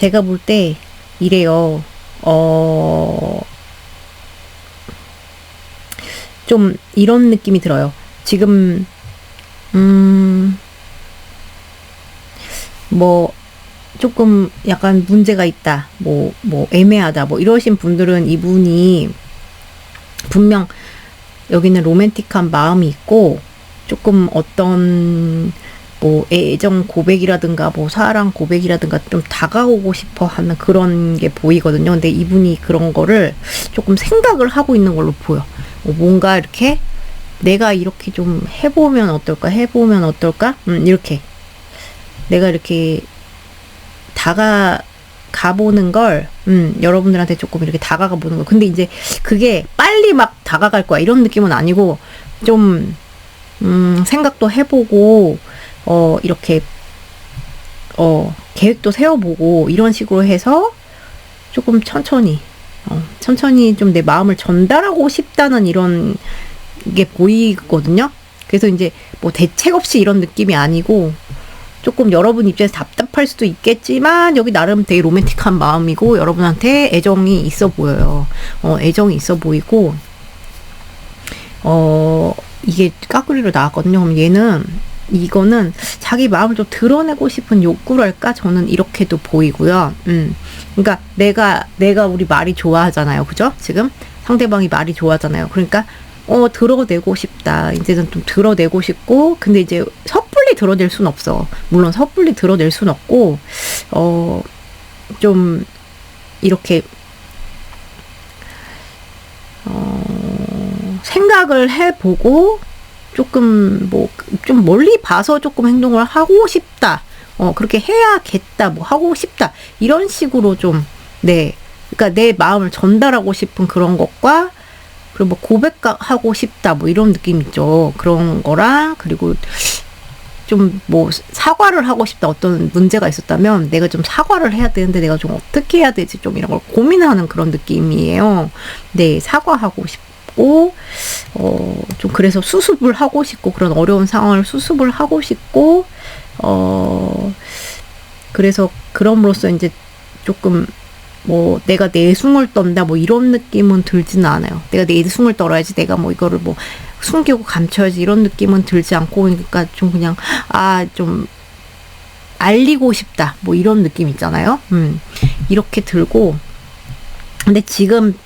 제가 볼 때 이래요. 좀 이런 느낌이 들어요. 지금 뭐 조금 약간 문제가 있다, 뭐 애매하다, 뭐 이러신 분들은 이분이 분명 여기는 로맨틱한 마음이 있고 조금 어떤 뭐 애정 고백이라든가 뭐 사랑 고백이라든가 좀 다가오고 싶어 하는 그런 게 보이거든요. 근데 이분이 그런 거를 조금 생각을 하고 있는 걸로 보여. 뭔가 이렇게 내가 이렇게 좀 해보면 어떨까? 이렇게 내가 이렇게 가보는 걸, 여러분들한테 조금 이렇게 다가가 보는 거. 근데 이제 그게 빨리 막 다가갈 거야, 이런 느낌은 아니고, 좀, 생각도 해보고, 이렇게, 계획도 세워보고, 이런 식으로 해서 조금 천천히 좀 내 마음을 전달하고 싶다는 이런 게 보이거든요. 그래서 이제 뭐 대책 없이 이런 느낌이 아니고, 조금 여러분 입장에서 답답할 수도 있겠지만 여기 나름 되게 로맨틱한 마음이고 여러분한테 애정이 있어 보여요. 애정이 있어 보이고, 이게 까꾸리로 나왔거든요. 그럼 이거는 자기 마음을 좀 드러내고 싶은 욕구랄까? 저는 이렇게도 보이고요. 그러니까 내가 우리 말이 좋아하잖아요. 그죠? 지금 상대방이 말이 좋아하잖아요. 그러니까 드러내고 싶다. 이제는 좀 드러내고 싶고, 근데 이제 섣불리 드러낼 순 없어. 물론 섣불리 드러낼 순 없고, 좀, 이렇게, 생각을 해보고, 조금, 좀 멀리 봐서 조금 행동을 하고 싶다. 그렇게 해야겠다. 하고 싶다. 이런 식으로 좀, 네. 그러니까 내 마음을 전달하고 싶은 그런 것과, 그리고 고백하고 싶다, 이런 느낌 있죠. 그런 거랑, 그리고 좀 사과를 하고 싶다. 어떤 문제가 있었다면 내가 좀 사과를 해야 되는데 내가 좀 어떻게 해야 되지? 좀 이런 걸 고민하는 그런 느낌이에요. 네, 사과하고 싶고, 좀 그래서 수습을 하고 싶고, 그런 어려운 상황을 수습을 하고 싶고, 그래서 그럼으로써 이제 조금 내가 내숭을 떤다, 이런 느낌은 들지는 않아요. 내가 내숭을 떨어야지, 내가 이거를 숨기고 감춰야지, 이런 느낌은 들지 않고, 그러니까 좀 그냥, 좀, 알리고 싶다, 이런 느낌 있잖아요. 이렇게 들고, 근데 지금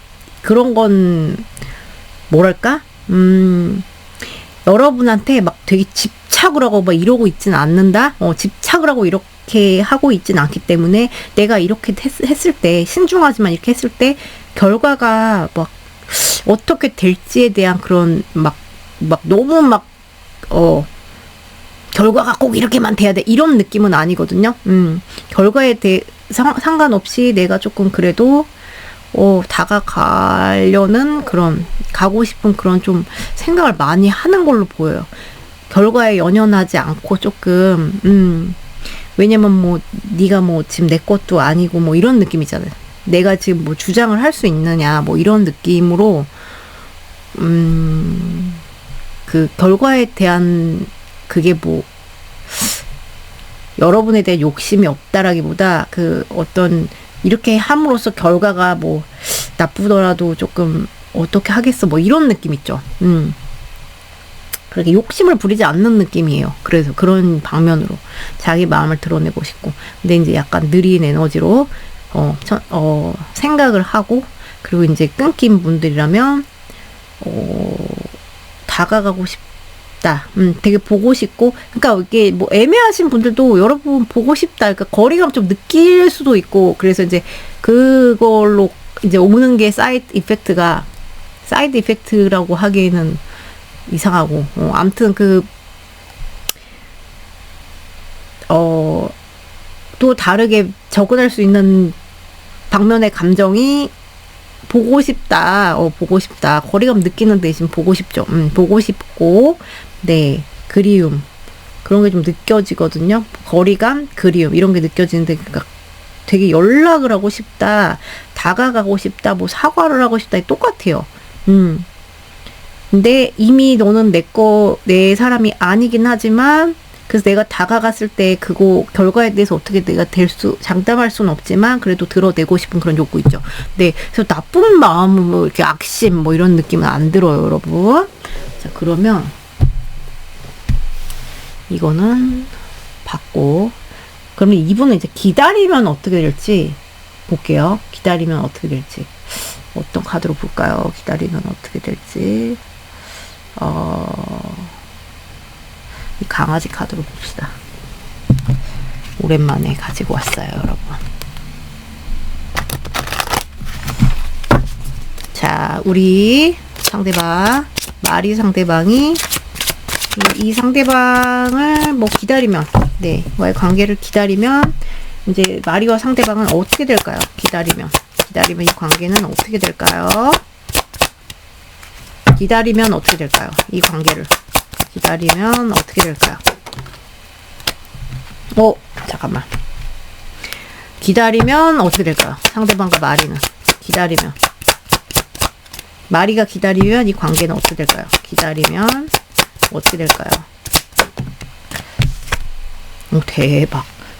그런 건, 뭐랄까? 여러분한테 되게 집착을 하고 이러고 있지는 않는다? 집착을 하고 이렇게 하고 있진 않기 때문에 내가 이렇게 했을 때, 신중하지만 이렇게 했을 때 결과가 어떻게 될지에 대한 그런 너무 결과가 꼭 이렇게만 돼야 돼, 이런 느낌은 아니거든요. 결과에 대해 상관없이 내가 조금 그래도 다가가려는 그런, 가고 싶은 그런 좀 생각을 많이 하는 걸로 보여요. 결과에 연연하지 않고 조금, 왜냐면 네가 지금 내 것도 아니고 이런 느낌이잖아요. 내가 지금 주장을 할 수 있느냐, 이런 느낌으로, 그 결과에 대한 그게 여러분에 대한 욕심이 없다라기보다 그 어떤 이렇게 함으로써 결과가 나쁘더라도 조금 어떻게 하겠어, 이런 느낌 있죠. 그렇게 욕심을 부리지 않는 느낌이에요. 그래서 그런 방면으로 자기 마음을 드러내고 싶고, 근데 이제 약간 느린 에너지로 생각을 하고, 그리고 이제 끊긴 분들이라면 다가가고 싶다. 되게 보고 싶고, 그러니까 이게 애매하신 분들도 여러분 보고 싶다. 그러니까 거리감 좀 느낄 수도 있고, 그래서 이제 그걸로 이제 오는 게 사이드 이펙트라고 하기에는 이상하고, 아무튼 또 다르게 접근할 수 있는 방면의 감정이 보고 싶다. 거리감 느끼는 대신 보고 싶죠. 보고 싶고, 네, 그리움. 그런 게 좀 느껴지거든요. 거리감, 그리움. 이런 게 느껴지는데, 그러니까 되게 연락을 하고 싶다. 다가가고 싶다. 사과를 하고 싶다. 똑같아요. 근데 이미 너는 내 사람이 아니긴 하지만, 그래서 내가 다가갔을 때 그거 결과에 대해서 어떻게 내가 장담할 수는 없지만 그래도 드러내고 싶은 그런 욕구 있죠. 네, 그래서 나쁜 마음, 뭐 이렇게 악심 뭐 이런 느낌은 안 들어요, 여러분. 자, 그러면 이거는 받고, 그러면 이분은 이제 기다리면 어떻게 될지 볼게요. 기다리면 어떻게 될지. 어떤 카드로 볼까요? 기다리면 어떻게 될지. 이 강아지 카드로 봅시다. 오랜만에 가지고 왔어요, 여러분. 자, 우리 상대방, 마리 상대방이 이 상대방을 뭐 기다리면, 네, 와의 관계를 기다리면 이제 마리와 상대방은 어떻게 될까요? 기다리면 이 관계는 어떻게 될까요? 기다리면 어떻게 될까요? 이 관계를 기다리면 어떻게 될까요? 잠깐만. 기다리면 어떻게 될까요? 상대방과 마리는 기다리면, 마리가 기다리면 이 관계는 어떻게 될까요? 기다리면 어떻게 될까요?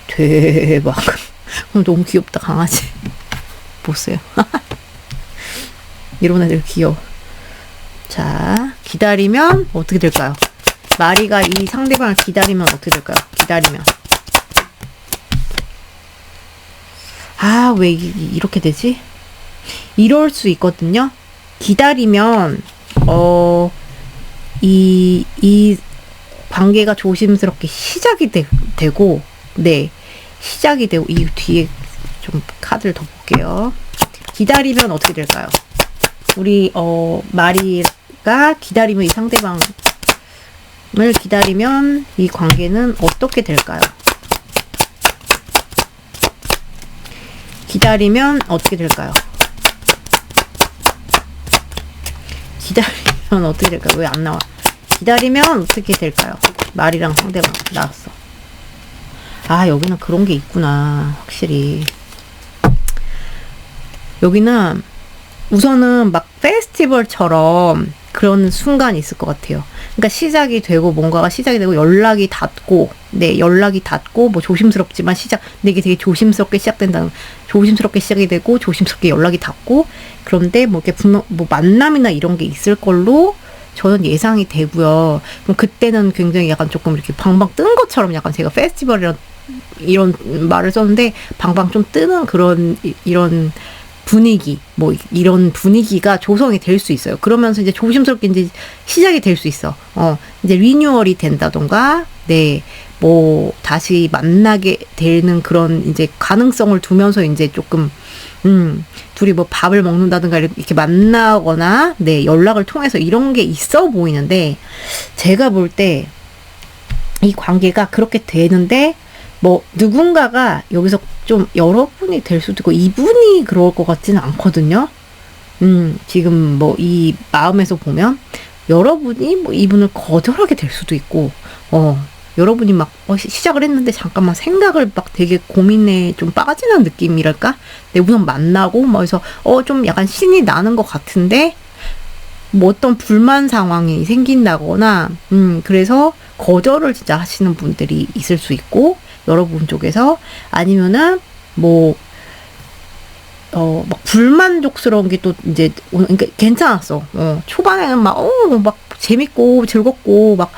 대박. 너무 귀엽다, 강아지. 보세요. 이런 애들 귀여워. 자, 기다리면 어떻게 될까요? 마리가 이 상대방을 기다리면 어떻게 될까요? 기다리면. 왜 이렇게 되지? 이럴 수 있거든요. 기다리면, 이 관계가 조심스럽게 시작이 되고, 네. 시작이 되고, 이 뒤에 좀 카드를 더 볼게요. 기다리면 어떻게 될까요? 우리, 마리가 기다리면 이 상대방을 기다리면 이 관계는 어떻게 될까요? 기다리면 어떻게 될까요? 기다리면 어떻게 될까요? 왜 안 나와? 기다리면 어떻게 될까요? 마리랑 상대방 나왔어. 여기는 그런 게 있구나. 확실히. 여기는 우선은 막 페스티벌처럼 그런 순간이 있을 것 같아요. 그러니까 시작이 되고, 뭔가가 시작이 되고, 연락이 닿고, 네, 연락이 닿고, 뭐 조심스럽지만 근데 이게 되게 조심스럽게 시작된다는, 조심스럽게 시작이 되고, 조심스럽게 연락이 닿고, 그런데 뭐 이렇게 뭐 만남이나 이런 게 있을 걸로 저는 예상이 되고요. 그럼 그때는 굉장히 약간 조금 이렇게 방방 뜬 것처럼, 약간 제가 페스티벌이란 이런 말을 썼는데 방방 좀 뜨는 그런 이런 분위기, 뭐 이런 분위기가 조성이 될 수 있어요. 그러면서 이제 조심스럽게 이제 시작이 될 수 있어. 이제 리뉴얼이 된다던가, 네, 뭐 다시 만나게 되는 그런 이제 가능성을 두면서 이제 조금 둘이 뭐 밥을 먹는다든가 이렇게 만나거나, 네, 연락을 통해서 이런 게 있어 보이는데, 제가 볼 때 이 관계가 그렇게 되는데, 뭐 누군가가 여기서 좀 여러분이 될 수도 있고, 이분이 그럴 것 같지는 않거든요. 지금 뭐 이 마음에서 보면 여러분이 뭐 이분을 거절하게 될 수도 있고, 여러분이 막 시작을 했는데 잠깐만 생각을 막 되게 고민에 좀 빠지는 느낌이랄까? 네, 우선 만나고 뭐 해서 좀 약간 신이 나는 것 같은데, 뭐 어떤 불만 상황이 생긴다거나, 그래서 거절을 진짜 하시는 분들이 있을 수 있고, 여러분 쪽에서. 아니면은 뭐 막 불만족스러운 게 또 이제, 그러니까 괜찮았어. 초반에는 막 재밌고 즐겁고 막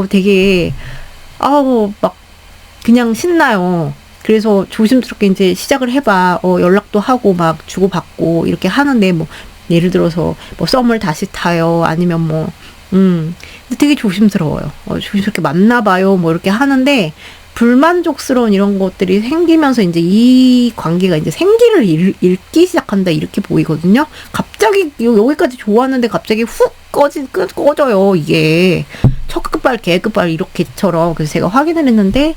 되게 막 그냥 신나요. 그래서 조심스럽게 이제 시작을 해봐. 연락도 하고 막 주고받고 이렇게 하는데, 뭐 예를 들어서 뭐 썸을 다시 타요. 아니면 뭐 근데 되게 조심스러워요. 조심스럽게 만나봐요. 뭐 이렇게 하는데, 불만족스러운 이런 것들이 생기면서 이제 이 관계가 이제 생기를 잃기 시작한다, 이렇게 보이거든요. 갑자기 여기까지 좋았는데 갑자기 훅 꺼져요. 이게 첫 끝발 개 끝발 이렇게처럼. 그래서 제가 확인을 했는데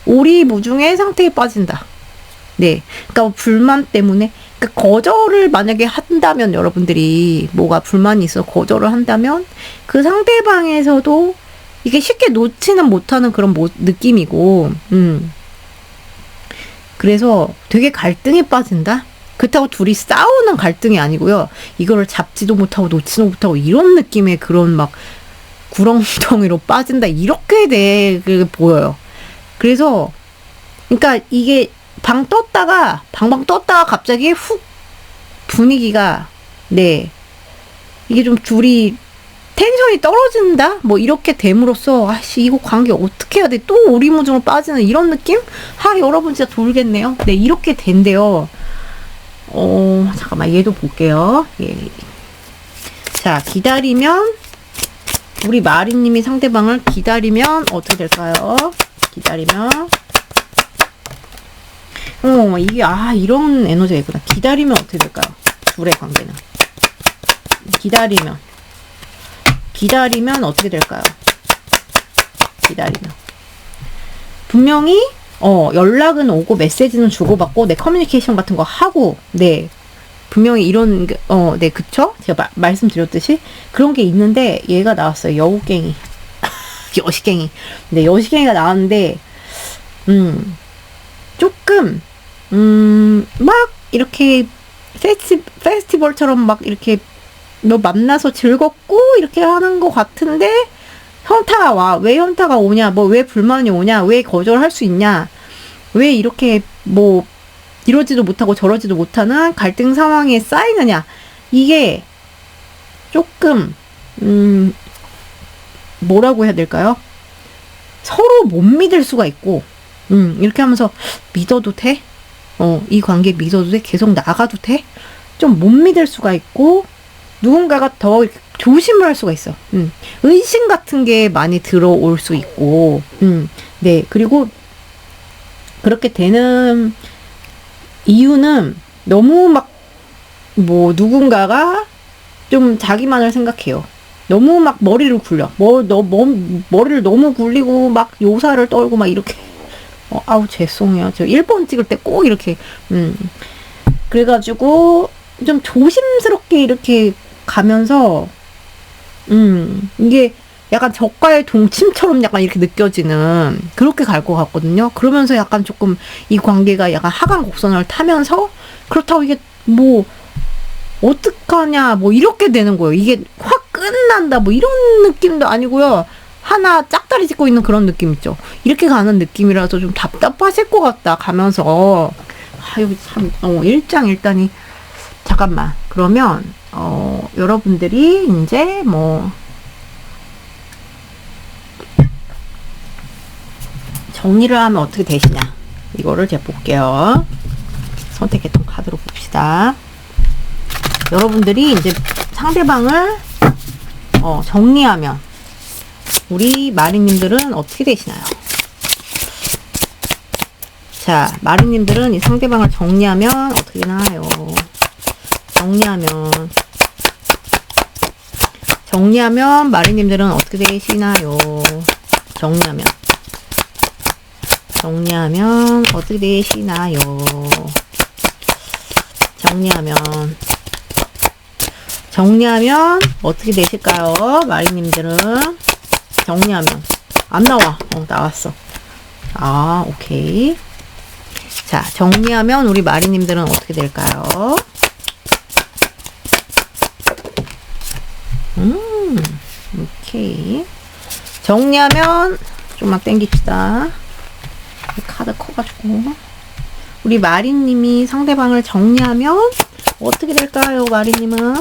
오리무중의 상태에 빠진다. 네, 그러니까 불만 때문에, 그러니까 거절을 만약에 한다면, 여러분들이 뭐가 불만이 있어 거절을 한다면 그 상대방에서도 이게 쉽게 놓지는 못하는 그런 느낌이고, 그래서 되게 갈등에 빠진다? 그렇다고 둘이 싸우는 갈등이 아니고요. 이거를 잡지도 못하고 놓지도 못하고 이런 느낌의 그런 막 구렁텅이로 빠진다 이렇게 보여요. 그래서 그러니까 이게 방방 떴다가 갑자기 훅 분위기가 네 이게 좀 둘이 텐션이 떨어진다 뭐 이렇게 됨으로써 아씨 이거 관계 어떻게 해야 돼 또 오리무중으로 빠지는 이런 느낌? 여러분 진짜 돌겠네요. 네 이렇게 된대요. 잠깐만 얘도 볼게요. 예. 자 기다리면 우리 마리님이 상대방을 기다리면 어떻게 될까요? 기다리면 이게 이런 에너지가 있구나. 기다리면 어떻게 될까요? 둘의 관계는 기다리면 어떻게 될까요? 기다리면 분명히 연락은 오고 메시지는 주고받고 내 커뮤니케이션 같은 거 하고 네 분명히 이런 네 그쵸? 제가 말씀드렸듯이 그런 게 있는데 얘가 나왔어요. 여우갱이 여시갱이. 네 여시갱이가 나왔는데 조금 막 이렇게 페스티벌처럼 막 이렇게 너 만나서 즐겁고 이렇게 하는 것 같은데 현타가 와. 왜 현타가 오냐? 뭐 왜 불만이 오냐? 왜 거절할 수 있냐? 왜 이렇게 뭐 이러지도 못하고 저러지도 못하는 갈등 상황에 쌓이느냐? 이게 조금 뭐라고 해야 될까요? 서로 못 믿을 수가 있고 이렇게 하면서 믿어도 돼? 이 관계 믿어도 돼? 계속 나가도 돼? 좀 못 믿을 수가 있고 누군가가 더 조심을 할 수가 있어. 의심 같은 게 많이 들어올 수 있고, 네. 그리고 그렇게 되는 이유는 너무 막, 누군가가 좀 자기만을 생각해요. 너무 막 머리를 굴려. 머리를 너무 굴리고 막 요사를 떨고 막 이렇게. 죄송해요. 저 1번 찍을 때 꼭 이렇게, 그래가지고 좀 조심스럽게 이렇게 가면서 이게 약간 적과의 동침처럼 약간 이렇게 느껴지는 그렇게 갈 것 같거든요. 그러면서 약간 조금 이 관계가 약간 하강 곡선을 타면서 그렇다고 이게 뭐 어떡하냐 뭐 이렇게 되는 거예요. 이게 확 끝난다 뭐 이런 느낌도 아니고요. 하나 짝다리 짚고 있는 그런 느낌 있죠. 이렇게 가는 느낌이라서 좀 답답하실 것 같다 가면서 여기 참 일장일단이 잠깐만 그러면 여러분들이 이제 뭐 정리를 하면 어떻게 되시냐 이거를 제가 볼게요. 선택했던 카드로 봅시다. 여러분들이 이제 상대방을 정리하면 우리 마리님들은 어떻게 되시나요? 자, 마리님들은 이 상대방을 정리하면 어떻게 되나요? 정리하면 마리님들은 어떻게 되시나요? 정리하면 어떻게 되시나요? 정리하면 어떻게 되실까요? 마리님들은 정리하면 안 나와. 나왔어. 오케이. 자, 정리하면 우리 마리님들은 어떻게 될까요? 오케이. 정리하면 좀만 땡깁시다. 카드 커가지고 우리 마리님이 상대방을 정리하면 어떻게 될까요? 마리님은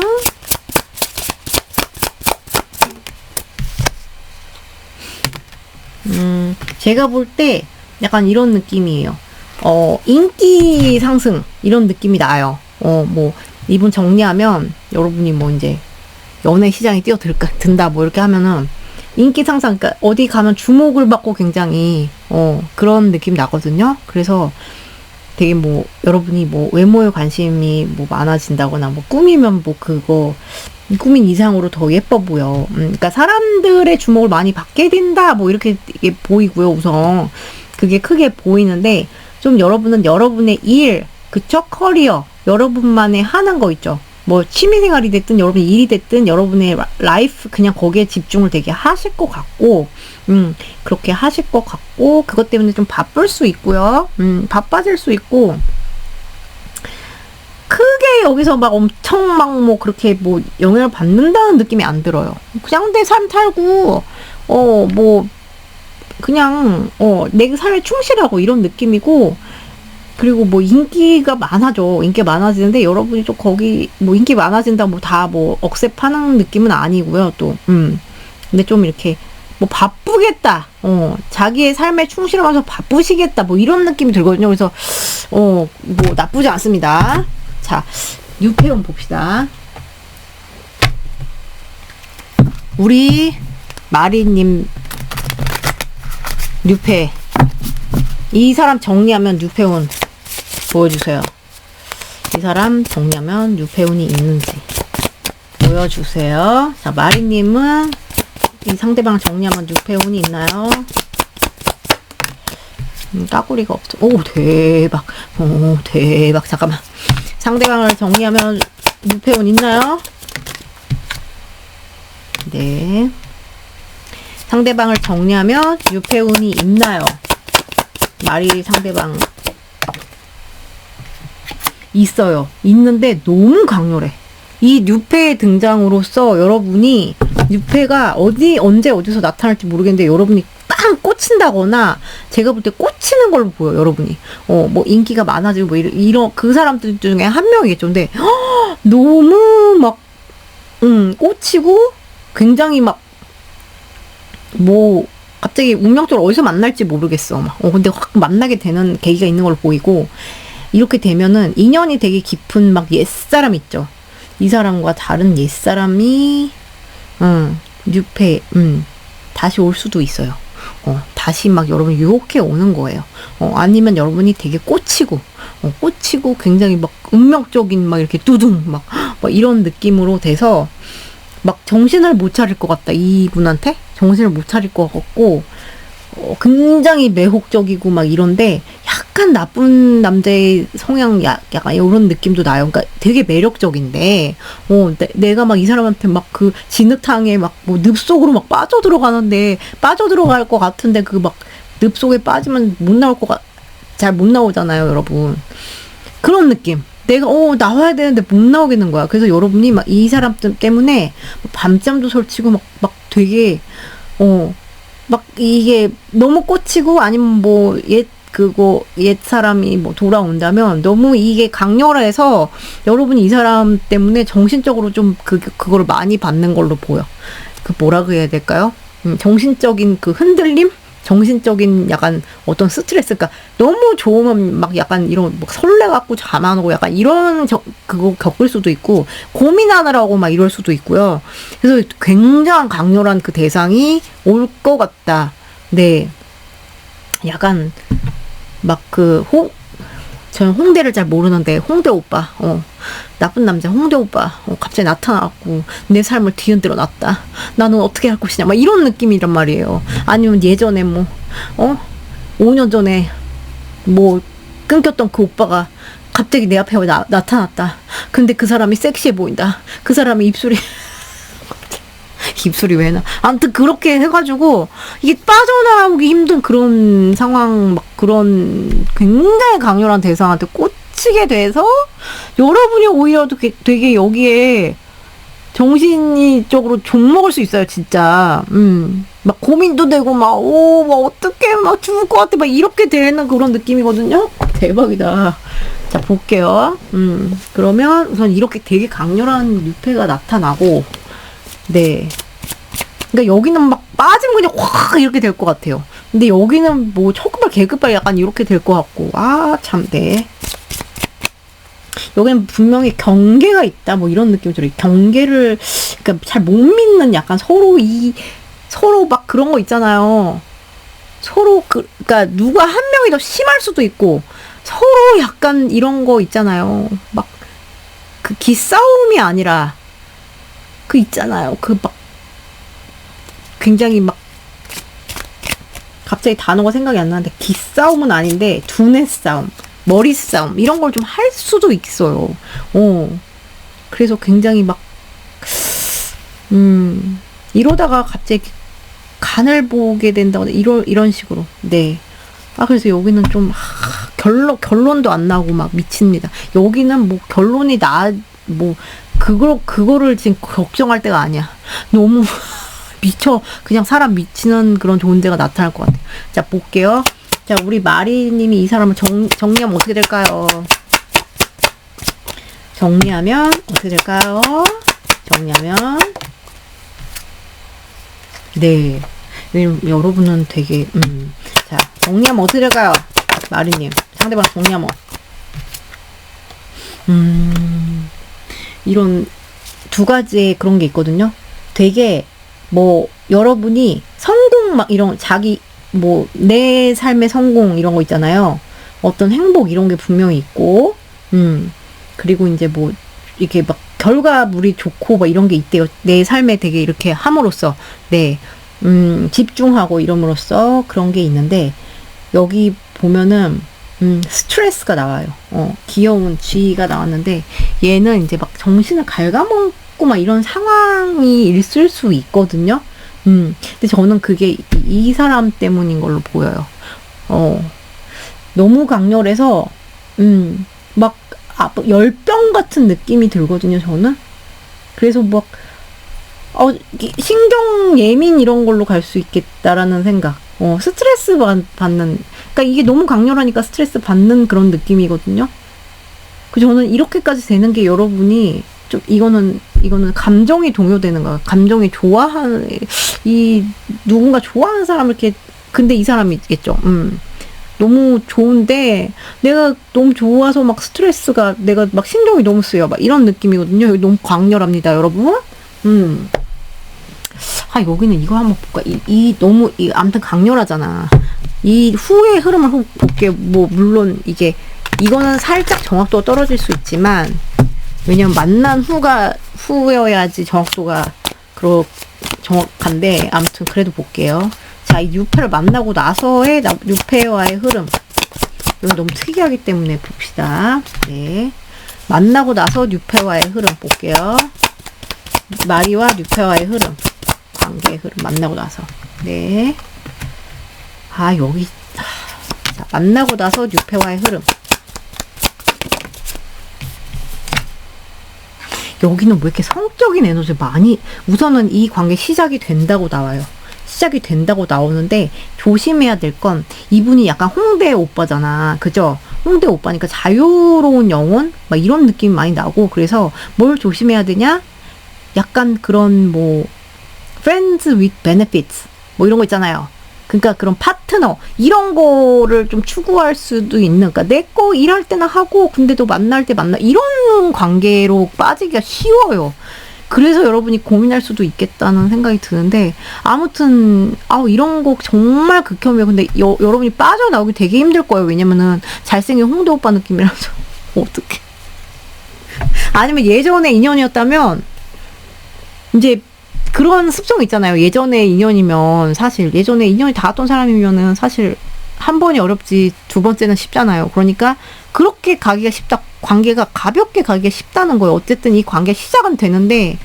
제가 볼 때 약간 이런 느낌이에요. 인기 상승 이런 느낌이 나요. 뭐 이분 정리하면 여러분이 뭐 이제 연애 시장에 뛰어든다 뭐 이렇게 하면은 인기 상승, 그러니까 어디 가면 주목을 받고 굉장히 그런 느낌 나거든요. 그래서 되게 뭐 여러분이 뭐 외모에 관심이 뭐 많아진다거나 뭐 꾸미면 뭐 그거 꾸민 이상으로 더 예뻐 보여. 그러니까 사람들의 주목을 많이 받게 된다 뭐 이렇게 이게 보이고요. 우선 그게 크게 보이는데 좀 여러분은 여러분의 일, 그쵸? 커리어, 여러분만의 하는 거 있죠. 뭐 취미생활이 됐든 여러분 일이 됐든 여러분의 라이프 그냥 거기에 집중을 되게 하실 것 같고 그렇게 하실 것 같고 그것 때문에 좀 바쁠 수 있고요. 바빠질 수 있고 큰 크게 여기서 막 엄청 막 뭐 그렇게 뭐 영향을 받는다는 느낌이 안 들어요. 그냥 내 삶 살고, 뭐, 그냥, 내 삶에 충실하고 이런 느낌이고, 그리고 뭐 인기가 많아져. 인기가 많아지는데 여러분이 좀 거기 뭐 인기 많아진다 뭐 다 뭐 억셉하는 느낌은 아니고요. 또 근데 좀 이렇게 뭐 바쁘겠다. 자기의 삶에 충실하면서 바쁘시겠다. 뭐 이런 느낌이 들거든요. 그래서 뭐 나쁘지 않습니다. 자, 유패운 봅시다. 우리 마리님 뉴패, 이 사람 정리하면 뉴패운 보여주세요. 이 사람 정리하면 뉴패운이 있는지 보여주세요. 자, 마리님은 이 상대방 정리하면 뉴패운이 있나요? 까구리가 없어. 오, 대박. 오, 대박. 잠깐만. 상대방을 정리하면 뉴패운 있나요? 네. 상대방을 정리하면 뉴패운이 있나요? 마리 상대방 있어요. 있는데 너무 강렬해. 이 뉴페의 등장으로써 여러분이 뉴페가 언제 어디서 나타날지 모르겠는데 여러분이 빵 꽂힌다거나 제가 볼 때 꽂히는 걸로 보여. 여러분이 뭐 인기가 많아지고 뭐 이런 그 사람들 중에 한 명이겠죠. 근데 너무 막 꽂히고 굉장히 막 뭐 갑자기 운명적으로 어디서 만날지 모르겠어. 막 근데 확 만나게 되는 계기가 있는 걸로 보이고, 이렇게 되면은 인연이 되게 깊은 막 옛사람 있죠. 이 사람과 다른 옛사람이 뉴페 다시 올 수도 있어요. 다시 막 여러분 유혹해 오는 거예요. 아니면 여러분이 되게 꽂히고 굉장히 막 운명적인 막 이렇게 두둥 막 이런 느낌으로 돼서 막 정신을 못 차릴 것 같다. 이분한테 정신을 못 차릴 것 같고, 굉장히 매혹적이고 막 이런데 약간 나쁜 남자의 성향 약간 이런 느낌도 나요. 그러니까 되게 매력적인데 내가 막 이 사람한테 막 그 진흙탕에 막 뭐 늪속으로 막 빠져 들어갈 것 같은데 그 막 늪속에 빠지면 못 나올 잘 못 나오잖아요, 여러분. 그런 느낌. 내가 나와야 되는데 못 나오겠는 거야. 그래서 여러분이 막 이 사람 때문에 밤잠도 설치고 막 되게 막 이게 너무 꽂히고, 아니면 뭐 옛 사람이 뭐 돌아온다면 너무 이게 강렬해서 여러분이 이 사람 때문에 정신적으로 좀 그거를 많이 받는 걸로 보여. 그 뭐라 그래야 될까요? 정신적인 그 흔들림? 정신적인 약간 어떤 스트레스, 그러니까 너무 좋으면 막 약간 이런 막 설레갖고 잠 안 오고 약간 이런 그거 겪을 수도 있고, 고민하느라고 막 이럴 수도 있고요. 그래서 굉장한 강렬한 그 대상이 올 것 같다. 네. 약간 막 저는 홍대를 잘 모르는데 홍대 오빠, 나쁜 남자 홍대 오빠 갑자기 나타나고 내 삶을 뒤흔들어 놨다. 나는 어떻게 할 것이냐 막 이런 느낌이란 말이에요. 아니면 예전에 5년 전에 뭐 끊겼던 그 오빠가 갑자기 내 앞에 나타났다. 근데 그 사람이 섹시해 보인다. 그 사람이 입술이 왜 나? 아무튼 그렇게 해가지고 이게 빠져나오기 힘든 그런 상황, 막 그런 굉장히 강렬한 대상한테 꽂히게 돼서 여러분이 오히려 되게 여기에 정신적으로 욕먹을 수 있어요, 진짜. 막 고민도 되고 막 어떡해 막 죽을 것 같아 막 이렇게 되는 그런 느낌이거든요. 대박이다. 자, 볼게요. 그러면 우선 이렇게 되게 강렬한 유패가 나타나고, 네. 그러니까 여기는 막 빠지면 그냥 확 이렇게 될 것 같아요. 근데 여기는 뭐 초급발, 계급발 약간 이렇게 될 것 같고, 참, 네. 여기는 분명히 경계가 있다, 뭐 이런 느낌이 들어요. 경계를, 그러니까 잘 못 믿는 약간 서로 막 그런 거 있잖아요. 서로 그러니까 누가 한 명이 더 심할 수도 있고, 서로 약간 이런 거 있잖아요. 막 그 기싸움이 아니라 그 있잖아요. 그 막 굉장히 막 갑자기 단어가 생각이 안 나는데, 기싸움은 아닌데 두뇌 싸움, 머리 싸움 이런 걸 좀 할 수도 있어요. 그래서 굉장히 막 이러다가 갑자기 간을 보게 된다거나 이런 식으로. 네. 그래서 여기는 좀 결론도 안 나고 막 미칩니다. 여기는 뭐 결론이 뭐 그거를 지금 걱정할 때가 아니야. 너무 미쳐. 그냥 사람 미치는 그런 좋은 데가 나타날 것 같아요. 자, 볼게요. 자, 우리 마리님이 이 사람을 정리하면 어떻게 될까요? 정리하면 어떻게 될까요? 정리하면 네. 여러분은 되게 자, 정리하면 어떻게 될까요? 마리님, 상대방 정리하면 이런 두 가지의 그런 게 있거든요. 되게 뭐 여러분이 성공 막 이런 자기 뭐 내 삶의 성공 이런 거 있잖아요. 어떤 행복 이런 게 분명히 있고 그리고 이제 뭐 이렇게 막 결과물이 좋고 막 이런 게 있대요. 내 삶에 되게 이렇게 함으로써 네 집중하고 이름으로써 그런 게 있는데 여기 보면은 스트레스가 나와요. 귀여운 쥐가 나왔는데 얘는 이제 막 정신을 갉아먹고 막 이런 상황이 있을 수 있거든요. 근데 저는 그게 이 사람 때문인 걸로 보여요. 너무 강렬해서 막 열병 같은 느낌이 들거든요, 저는. 그래서 막 신경 예민 이런 걸로 갈 수 있겠다라는 생각. 스트레스 받는, 그러니까 이게 너무 강렬하니까 스트레스 받는 그런 느낌이거든요. 저는 이렇게까지 되는 게 여러분이 좀 이거는 감정이 동요되는 거야. 감정이 누군가 좋아하는 사람을 이렇게, 근데 이 사람이 있겠죠. 너무 좋은데 내가 너무 좋아서 막 스트레스가 내가 막 신경이 너무 쓰여. 막 이런 느낌이거든요. 여기 너무 강렬합니다, 여러분. 여기는 이거 한번 볼까? 너무, 아무튼 강렬하잖아. 이 후의 흐름을 볼게요. 뭐, 물론, 이거는 살짝 정확도가 떨어질 수 있지만, 왜냐면 만난 후여야지 정확도가, 정확한데, 아무튼 그래도 볼게요. 자, 이 뉴페를 만나고 나서의 뉴페와의 흐름. 이건 너무 특이하기 때문에 봅시다. 네. 만나고 나서 뉴페와의 흐름 볼게요. 마리와 뉴페와의 흐름. 관계의 흐름 만나고 나서. 네. 여기. 자, 만나고 나서 뉴페와의 흐름. 여기는 왜 이렇게 성적인 에너지 많이, 우선은 이 관계 시작이 된다고 나와요. 시작이 된다고 나오는데, 조심해야 될 건, 이분이 약간 홍대 오빠잖아. 그죠? 홍대 오빠니까 자유로운 영혼? 막 이런 느낌이 많이 나고, 그래서 뭘 조심해야 되냐? 약간 그런 friends with benefits 뭐 이런 거 있잖아요. 그러니까 그런 파트너 이런 거를 좀 추구할 수도 있는, 그러니까 내 거 일할 때나 하고 근데도 만날 때 이런 관계로 빠지기가 쉬워요. 그래서 여러분이 고민할 수도 있겠다는 생각이 드는데, 아무튼 이런 거 정말 극혐이에요. 근데 여러분이 빠져나오기 되게 힘들 거예요. 왜냐면은 잘생긴 홍대 오빠 느낌이라서 어떡해. 아니면 예전에 인연이었다면 이제 그런 습성 있잖아요. 예전에 인연이면 사실 예전에 인연이 닿았던 사람이면은 사실 한 번이 어렵지 두 번째는 쉽잖아요. 그러니까 그렇게 가기가 쉽다. 관계가 가볍게 가기가 쉽다는 거예요. 어쨌든 이 관계 시작은 되는데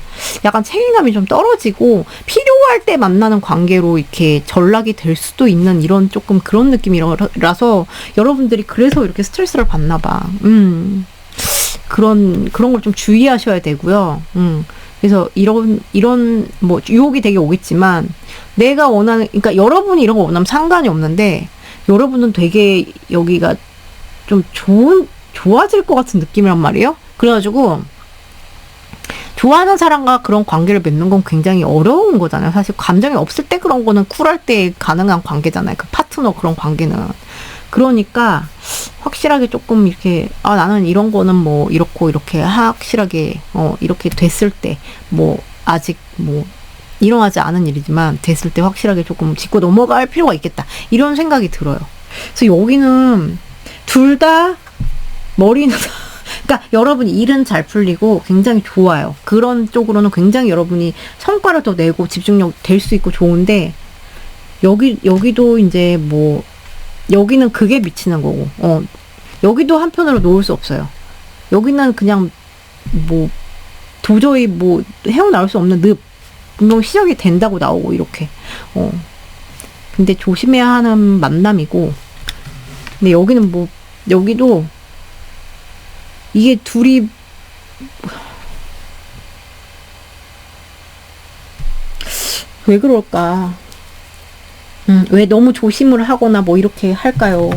약간 책임감이 좀 떨어지고 필요할 때 만나는 관계로 이렇게 전락이 될 수도 있는 이런 조금 그런 느낌이라서 여러분들이 그래서 이렇게 스트레스를 받나 봐. 그런 걸 좀 주의하셔야 되고요. 그래서 이런 뭐 유혹이 되게 오겠지만 내가 원하는, 그러니까 여러분이 이런 거 원하면 상관이 없는데 여러분은 되게 여기가 좀 좋아질 것 같은 느낌이란 말이에요. 그래가지고 좋아하는 사람과 그런 관계를 맺는 건 굉장히 어려운 거잖아요. 사실 감정이 없을 때 그런 거는 쿨할 때 가능한 관계잖아요. 그 파트너 그런 관계는. 그러니까 확실하게 조금 이렇게 나는 이런 거는 뭐 이렇고 이렇게 확실하게 이렇게 됐을 때 뭐 아직 뭐 일어나지 않은 일이지만 됐을 때 확실하게 조금 짚고 넘어갈 필요가 있겠다 이런 생각이 들어요. 그래서 여기는 둘 다 머리는 그러니까 여러분이 일은 잘 풀리고 굉장히 좋아요. 그런 쪽으로는 굉장히 여러분이 성과를 더 내고 집중력 될 수 있고 좋은데 여기도 이제 뭐 여기는 그게 미치는 거고, 여기도 한편으로 놓을 수 없어요. 여기는 그냥, 뭐, 도저히 뭐, 헤어나올 수 없는 분명 시작이 된다고 나오고, 이렇게. 근데 조심해야 하는 만남이고, 근데 여기는 뭐, 여기도 이게 둘이 왜 그럴까? 왜 너무 조심을 하거나 뭐 이렇게 할까요?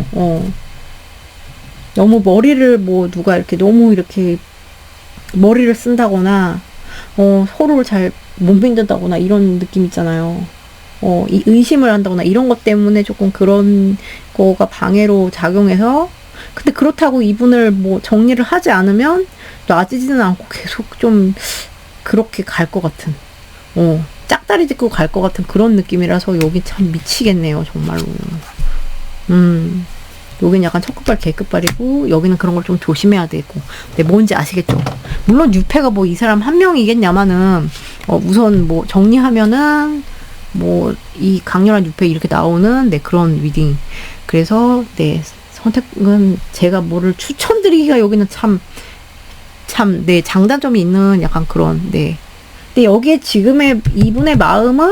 너무 머리를 뭐 누가 이렇게 너무 이렇게 머리를 쓴다거나, 서로를 잘 못 믿는다거나 이런 느낌 있잖아요. 이 의심을 한다거나 이런 것 때문에 조금 그런 거가 방해로 작용해서, 근데 그렇다고 이분을 뭐 정리를 하지 않으면 놔지지는 않고 계속 좀 그렇게 갈 것 같은, 짝다리 짚고 갈 것 같은 그런 느낌이라서 여기 참 미치겠네요, 정말로. 여긴 약간 첫 끝발, 개끝발이고, 여기는 그런 걸 좀 조심해야 되고. 네, 뭔지 아시겠죠? 물론 유패가 뭐 이 사람 한 명이겠냐마는, 우선 뭐 정리하면은, 뭐, 이 강렬한 유패 이렇게 나오는, 네, 그런 리딩. 그래서, 네, 선택은 제가 뭐를 추천드리기가 여기는 네, 장단점이 있는 약간 그런, 네. 근데 여기에 지금의 이분의 마음은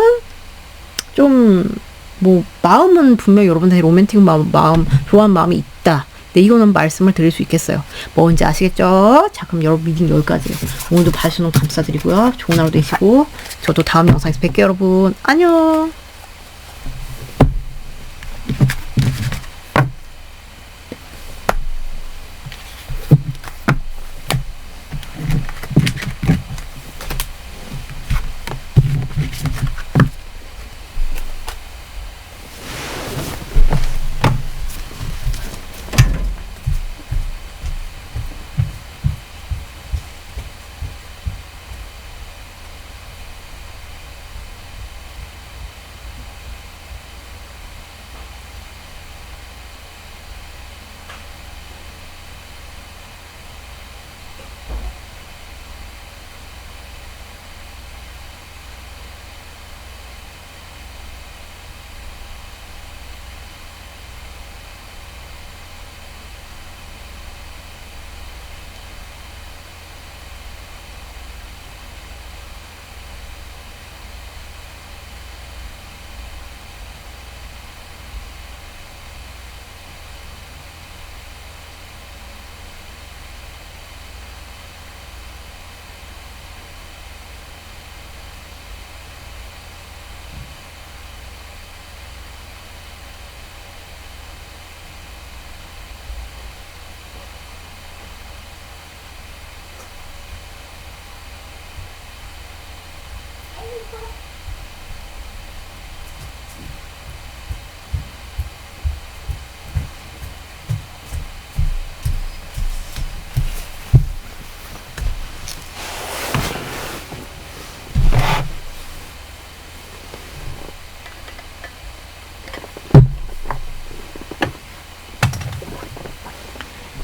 좀, 뭐 마음은 분명히 여러분들이 로맨틱 마음, 좋아하는 마음이 있다. 네, 이거는 말씀을 드릴 수 있겠어요. 뭔지 아시겠죠? 자, 그럼 여러분 리딩 여기까지예요. 오늘도 봐주셔서 감사드리고요. 좋은 하루 되시고, 저도 다음 영상에서 뵐게요, 여러분. 안녕.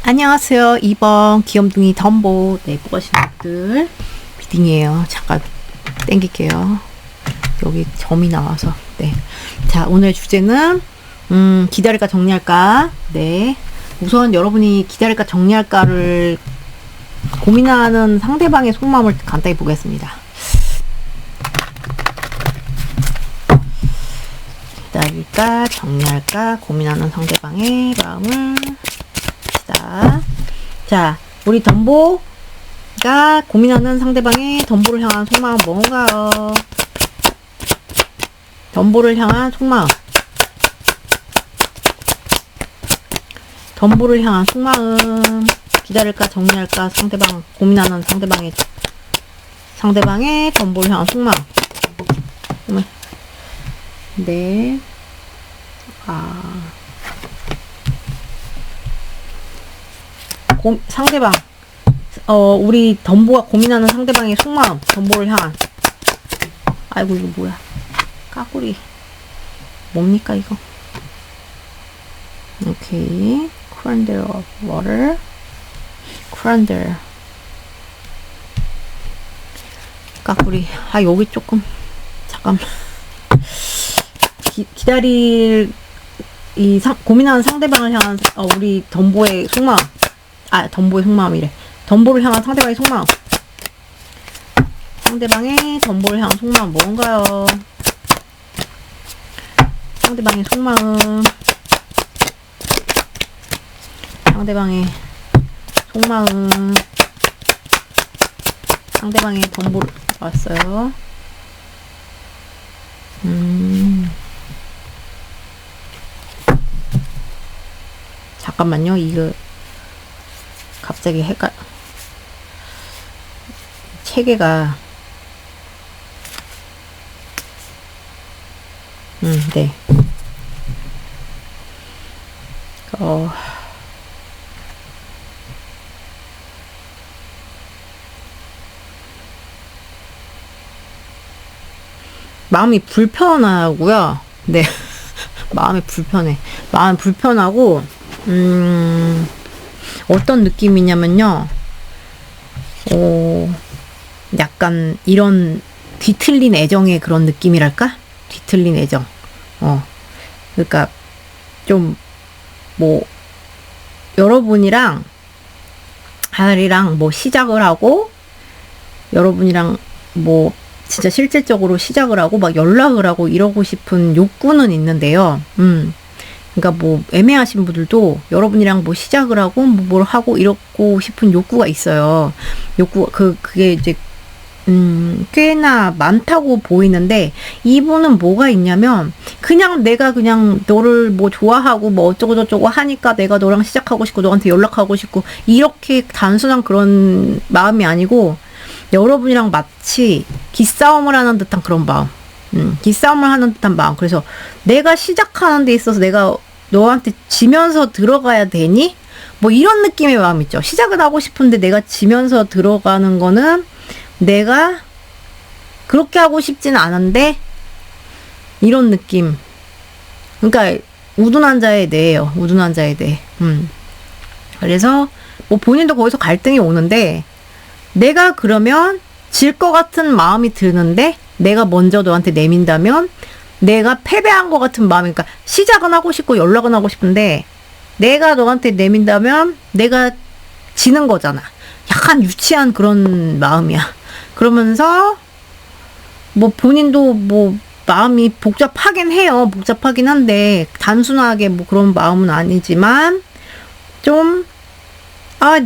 안녕하세요. 2번 귀염둥이 덤보, 네, 뽑으신 분들 리딩이에요. 잠깐 땡길게요. 여기 점이 나와서. 네. 자, 오늘 주제는 기다릴까 정리할까. 네. 우선 여러분이 기다릴까 정리할까를 고민하는 상대방의 속마음을 간단히 보겠습니다. 기다릴까 정리할까 고민하는 상대방의 마음을 봅시다. 자, 우리 덤보가 고민하는 상대방의 덤보를 향한 속마음 뭔가요? 덤보를 향한 속마음. 덤보를 향한 속마음. 기다릴까 정리할까 상대방 고민하는 상대방의 덤보를 향한 속마음. 네. 상대방, 우리 덤보가 고민하는 상대방의 속마음, 덤보를 향한. 아이고, 이거 뭐야. 까꾸리. 뭡니까, 이거? 오케이. Cranberry of water. Cranberry. 까꾸리. 아, 여기 조금. 잠깐만. 기다릴, 고민하는 상대방을 향한, 우리 덤보의 속마음. 덤보의 속마음이래. 덤보를 향한 상대방의 속마음. 상대방의 덤보를 향한 속마음 뭔가요? 상대방의 속마음. 상대방의 속마음, 상대방의 덤보로 왔어요. 잠깐만요. 이거 갑자기 체계가 네. 마음이 불편하고요. 네. 마음이 불편해. 마음이 불편하고, 어떤 느낌이냐면요. 약간 이런 뒤틀린 애정의 그런 느낌이랄까? 뒤틀린 애정. 그러니까 좀 뭐 여러분이랑 뭐 시작을 하고 여러분이랑 뭐 진짜 실질적으로 시작을 하고 막 연락을 하고 이러고 싶은 욕구는 있는데요. 그러니까 뭐 애매하신 분들도 여러분이랑 뭐 시작을 하고 뭐 뭘 하고 이러고 싶은 욕구가 있어요. 그게 이제 꽤나 많다고 보이는데, 이분은 뭐가 있냐면, 그냥 내가 그냥 너를 뭐 좋아하고 뭐 어쩌고저쩌고 하니까 내가 너랑 시작하고 싶고 너한테 연락하고 싶고, 이렇게 단순한 그런 마음이 아니고, 여러분이랑 마치 기싸움을 하는 듯한 그런 마음. 기싸움을 하는 듯한 마음. 그래서 내가 시작하는 데 있어서 내가 너한테 지면서 들어가야 되니? 뭐 이런 느낌의 마음 있죠. 시작을 하고 싶은데 내가 지면서 들어가는 거는 내가 그렇게 하고 싶지는 않은데 이런 느낌. 그러니까 우둔한 자에 대해요. 우둔한 자에 대해. 그래서 뭐 본인도 거기서 갈등이 오는데, 내가 그러면 질 것 같은 마음이 드는데 내가 먼저 너한테 내민다면 내가 패배한 것 같은 마음이, 그러니까 시작은 하고 싶고 연락은 하고 싶은데 내가 너한테 내민다면 내가 지는 거잖아. 약간 유치한 그런 마음이야. 그러면서 뭐 본인도 뭐 마음이 복잡하긴 해요. 복잡하긴 한데 단순하게 뭐 그런 마음은 아니지만 좀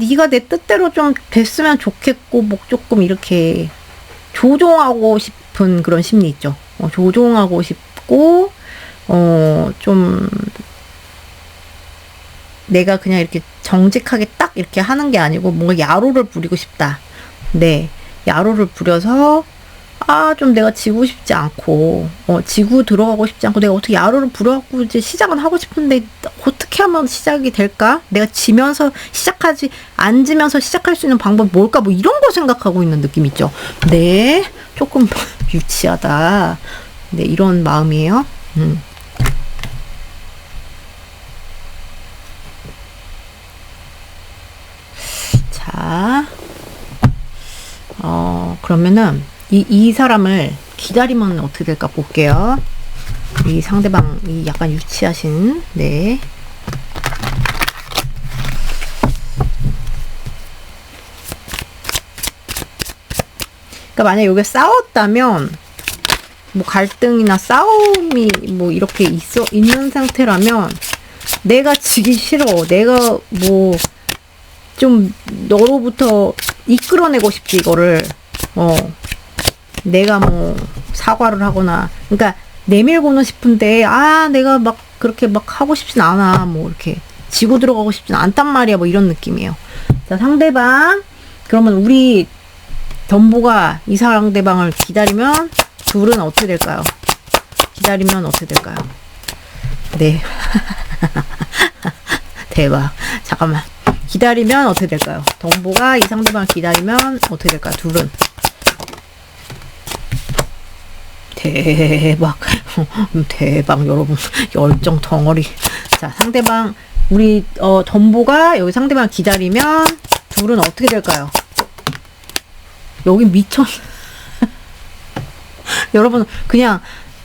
네가 내 뜻대로 좀 됐으면 좋겠고 뭐 조금 이렇게 조종하고 싶은 그런 심리 있죠. 조종하고 싶고 좀 내가 그냥 이렇게 정직하게 딱 이렇게 하는 게 아니고 뭔가 야로를 부리고 싶다. 네. 야로를 부려서 좀 내가 지고 싶지 않고 지고 들어가고 싶지 않고 내가 어떻게 야로를 부려갖고 이제 시작은 하고 싶은데 어떻게 하면 시작이 될까? 내가 지면서 시작하지, 안 지면서 시작할 수 있는 방법이 뭘까? 뭐 이런 거 생각하고 있는 느낌 있죠. 네. 조금 유치하다. 네. 이런 마음이에요. 자. 그러면은 이 사람을 기다리면 어떻게 될까 볼게요. 이 상대방이 약간 유치하신, 네. 그러니까 만약 여기 싸웠다면 뭐 갈등이나 싸움이 뭐 이렇게 있는 상태라면 내가 지기 싫어. 내가 뭐 좀 너로부터 이끌어내고 싶지, 이거를. 내가 뭐 사과를 하거나, 그러니까 내밀고는 싶은데 내가 막 그렇게 막 하고 싶진 않아. 뭐 이렇게 지고 들어가고 싶진 않단 말이야. 뭐 이런 느낌이에요. 자, 상대방. 그러면 우리 덤보가 이 상대방을 기다리면 둘은 어떻게 될까요? 기다리면 어떻게 될까요? 네. 대박. 잠깐만. 기다리면 어떻게 될까요? 덤보가 이 상대방을 기다리면 어떻게 될까요? 둘은. 대박. 대박, 여러분. 열정 덩어리. 자, 상대방, 우리, 덤보가 여기 상대방을 기다리면 둘은 어떻게 될까요? 여기 여러분, 그냥,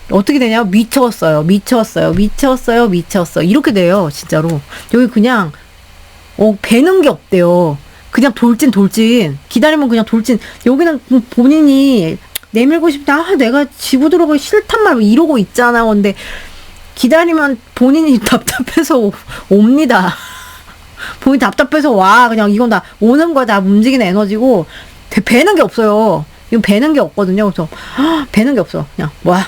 어떻게 되냐? 미쳤어요. 이렇게 돼요. 진짜로. 여기 그냥, 배는 게 없대요. 그냥 돌진. 기다리면 그냥 돌진. 여기는 본인이 내밀고 싶다. 내가 지고 들어가기 싫단 말 이러고 있잖아. 근데 기다리면 본인이 답답해서 옵니다. 본인 답답해서 와. 그냥 이건 다 오는 거야. 다 움직이는 에너지고, 배는 게 없어요. 이건 배는 게 없거든요. 그래서, 배는 게 없어. 그냥, 와,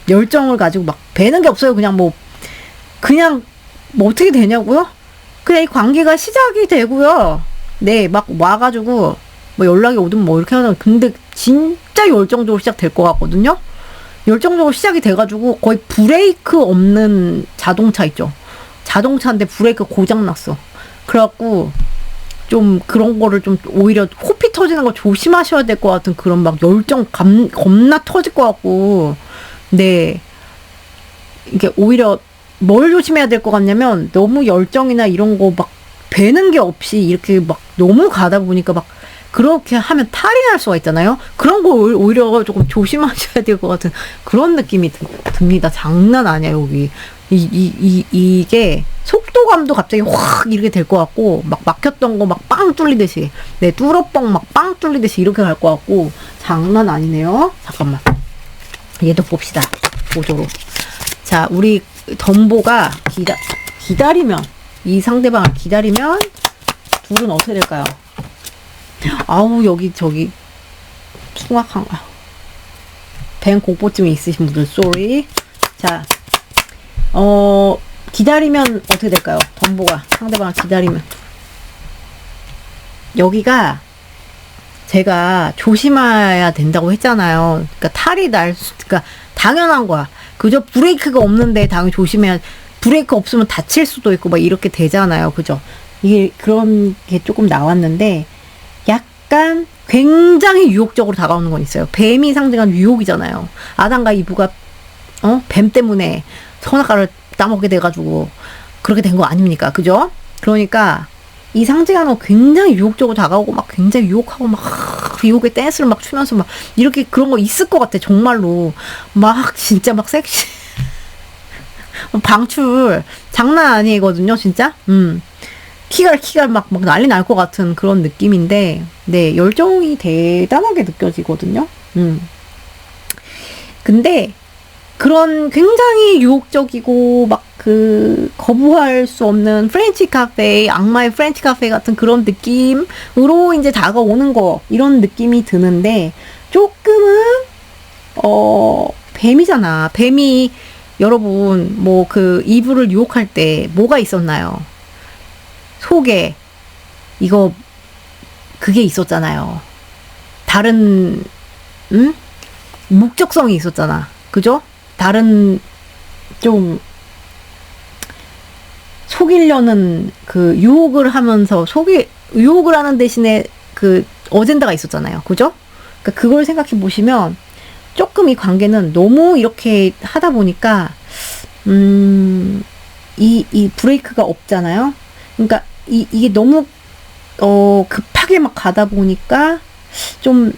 열정을 가지고 막, 배는 게 없어요. 그냥 그냥, 뭐 어떻게 되냐고요? 그냥 이 관계가 시작이 되고요. 네, 막 와가지고, 뭐 연락이 오든 뭐 이렇게 하다. 근데 진짜 열정적으로 시작될 것 같거든요? 열정적으로 시작이 돼가지고 거의 브레이크 없는 자동차 있죠. 자동차인데 브레이크 고장났어. 그래갖고 좀 그런 거를 좀 오히려 코피 터지는 거 조심하셔야 될 것 같은 그런 막 열정 겁나 터질 것 같고. 네. 이게 오히려 뭘 조심해야 될 것 같냐면 너무 열정이나 이런 거 막 배는 게 없이 이렇게 막 너무 가다 보니까 막 그렇게 하면 탈이 날 수가 있잖아요. 그런 거 오히려 조금 조심하셔야 될 것 같은 그런 느낌이 듭니다. 장난 아니야, 여기. 이게 속도감도 갑자기 확 이렇게 될 것 같고, 막 막혔던 거 막 빵 뚫리듯이, 네, 뚫어뻥 막 빵 뚫리듯이 이렇게 갈 것 같고, 장난 아니네요. 잠깐만. 얘도 봅시다. 보조로. 자, 우리 덤보가 기다리면, 이 상대방을 기다리면, 둘은 어떻게 될까요? 아우, 저기, 숭악한, 뱀 공포증이 있으신 분들, 쏘리. 자, 기다리면 어떻게 될까요? 덤보가 상대방을 기다리면. 여기가, 제가 조심해야 된다고 했잖아요. 그러니까 그러니까 당연한 거야. 그저 브레이크가 없는데 당연히 조심해야, 브레이크 없으면 다칠 수도 있고, 막 이렇게 되잖아요. 그죠? 이게 그런 게 조금 나왔는데, 약간 굉장히 유혹적으로 다가오는 건 있어요. 뱀이 상징한 유혹이잖아요. 아담과 이브가 뱀 때문에 선악과를 따먹게 돼가지고 그렇게 된 거 아닙니까? 그죠? 그러니까 이 상징하는 거 굉장히 유혹적으로 다가오고 막 굉장히 유혹하고 막 유혹의 댄스를 막 추면서 막 이렇게 그런 거 있을 것 같아. 정말로 막 진짜 막 섹시 방출 장난 아니거든요, 진짜. 키가 막 난리 날 것 같은 그런 느낌인데, 네, 열정이 대단하게 느껴지거든요. 근데, 그런 굉장히 유혹적이고, 막 거부할 수 없는 프렌치 카페, 악마의 프렌치 카페 같은 그런 느낌으로 이제 다가오는 거, 이런 느낌이 드는데, 조금은, 뱀이잖아. 뱀이, 여러분, 이브를 유혹할 때 뭐가 있었나요? 속에 그게 있었잖아요. 다른 목적성이 있었잖아. 그죠? 다른 좀 속이려는 유혹을 하면서 유혹을 하는 대신에 어젠다가 있었잖아요. 그죠? 그러니까 그걸 생각해 보시면 조금 이 관계는 너무 이렇게 하다 보니까 이 브레이크가 없잖아요. 그러니까 이게 너무 급하게 막 가다 보니까 좀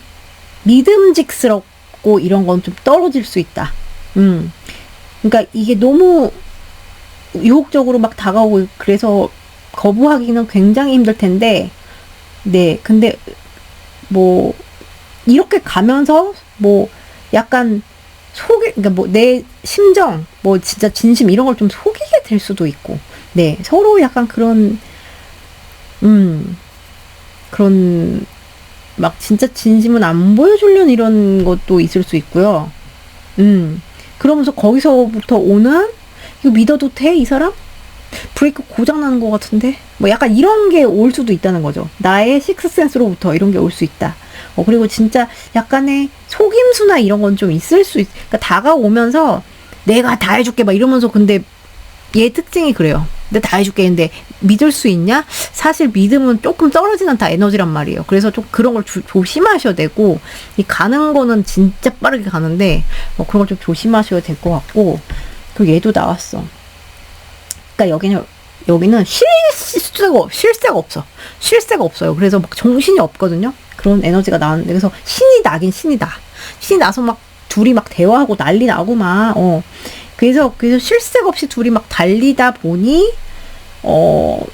믿음직스럽고 이런 건 좀 떨어질 수 있다. 그러니까 이게 너무 유혹적으로 막 다가오고 그래서 거부하기는 굉장히 힘들 텐데, 네, 근데 이렇게 가면서 약간 그러니까 내 심정, 진짜 진심 이런 걸 좀 속이게 될 수도 있고, 네, 서로 약간 그런 막 진짜 진심은 안 보여주려는 이런 것도 있을 수 있고요. 그러면서 거기서부터 오는, 이거 믿어도 돼? 이 사람? 브레이크 고장나는 것 같은데? 약간 이런 게 올 수도 있다는 거죠. 나의 식스센스로부터 이런 게 올 수 있다. 그리고 진짜 약간의 속임수나 이런 건 좀 있을 그러니까 다가오면서 내가 다 해줄게 막 이러면서, 근데 얘 특징이 그래요. 내가 다 해줄게. 근데 믿을 수 있냐? 사실 믿음은 조금 떨어지는 다 에너지란 말이에요. 그래서 좀 그런 걸 조심하셔야 되고, 이 가는 거는 진짜 빠르게 가는데, 그런 걸 좀 조심하셔야 될 것 같고, 그리고 얘도 나왔어. 그러니까 여기는 쉴새가 없어. 쉴새가 없어요. 그래서 막 정신이 없거든요. 그런 에너지가 나왔는데, 그래서 신이 나긴 신이 나. 신이 나서 막 둘이 막 대화하고 난리 나고 막, 그래서 쉴 새가 없이 둘이 막 달리다 보니,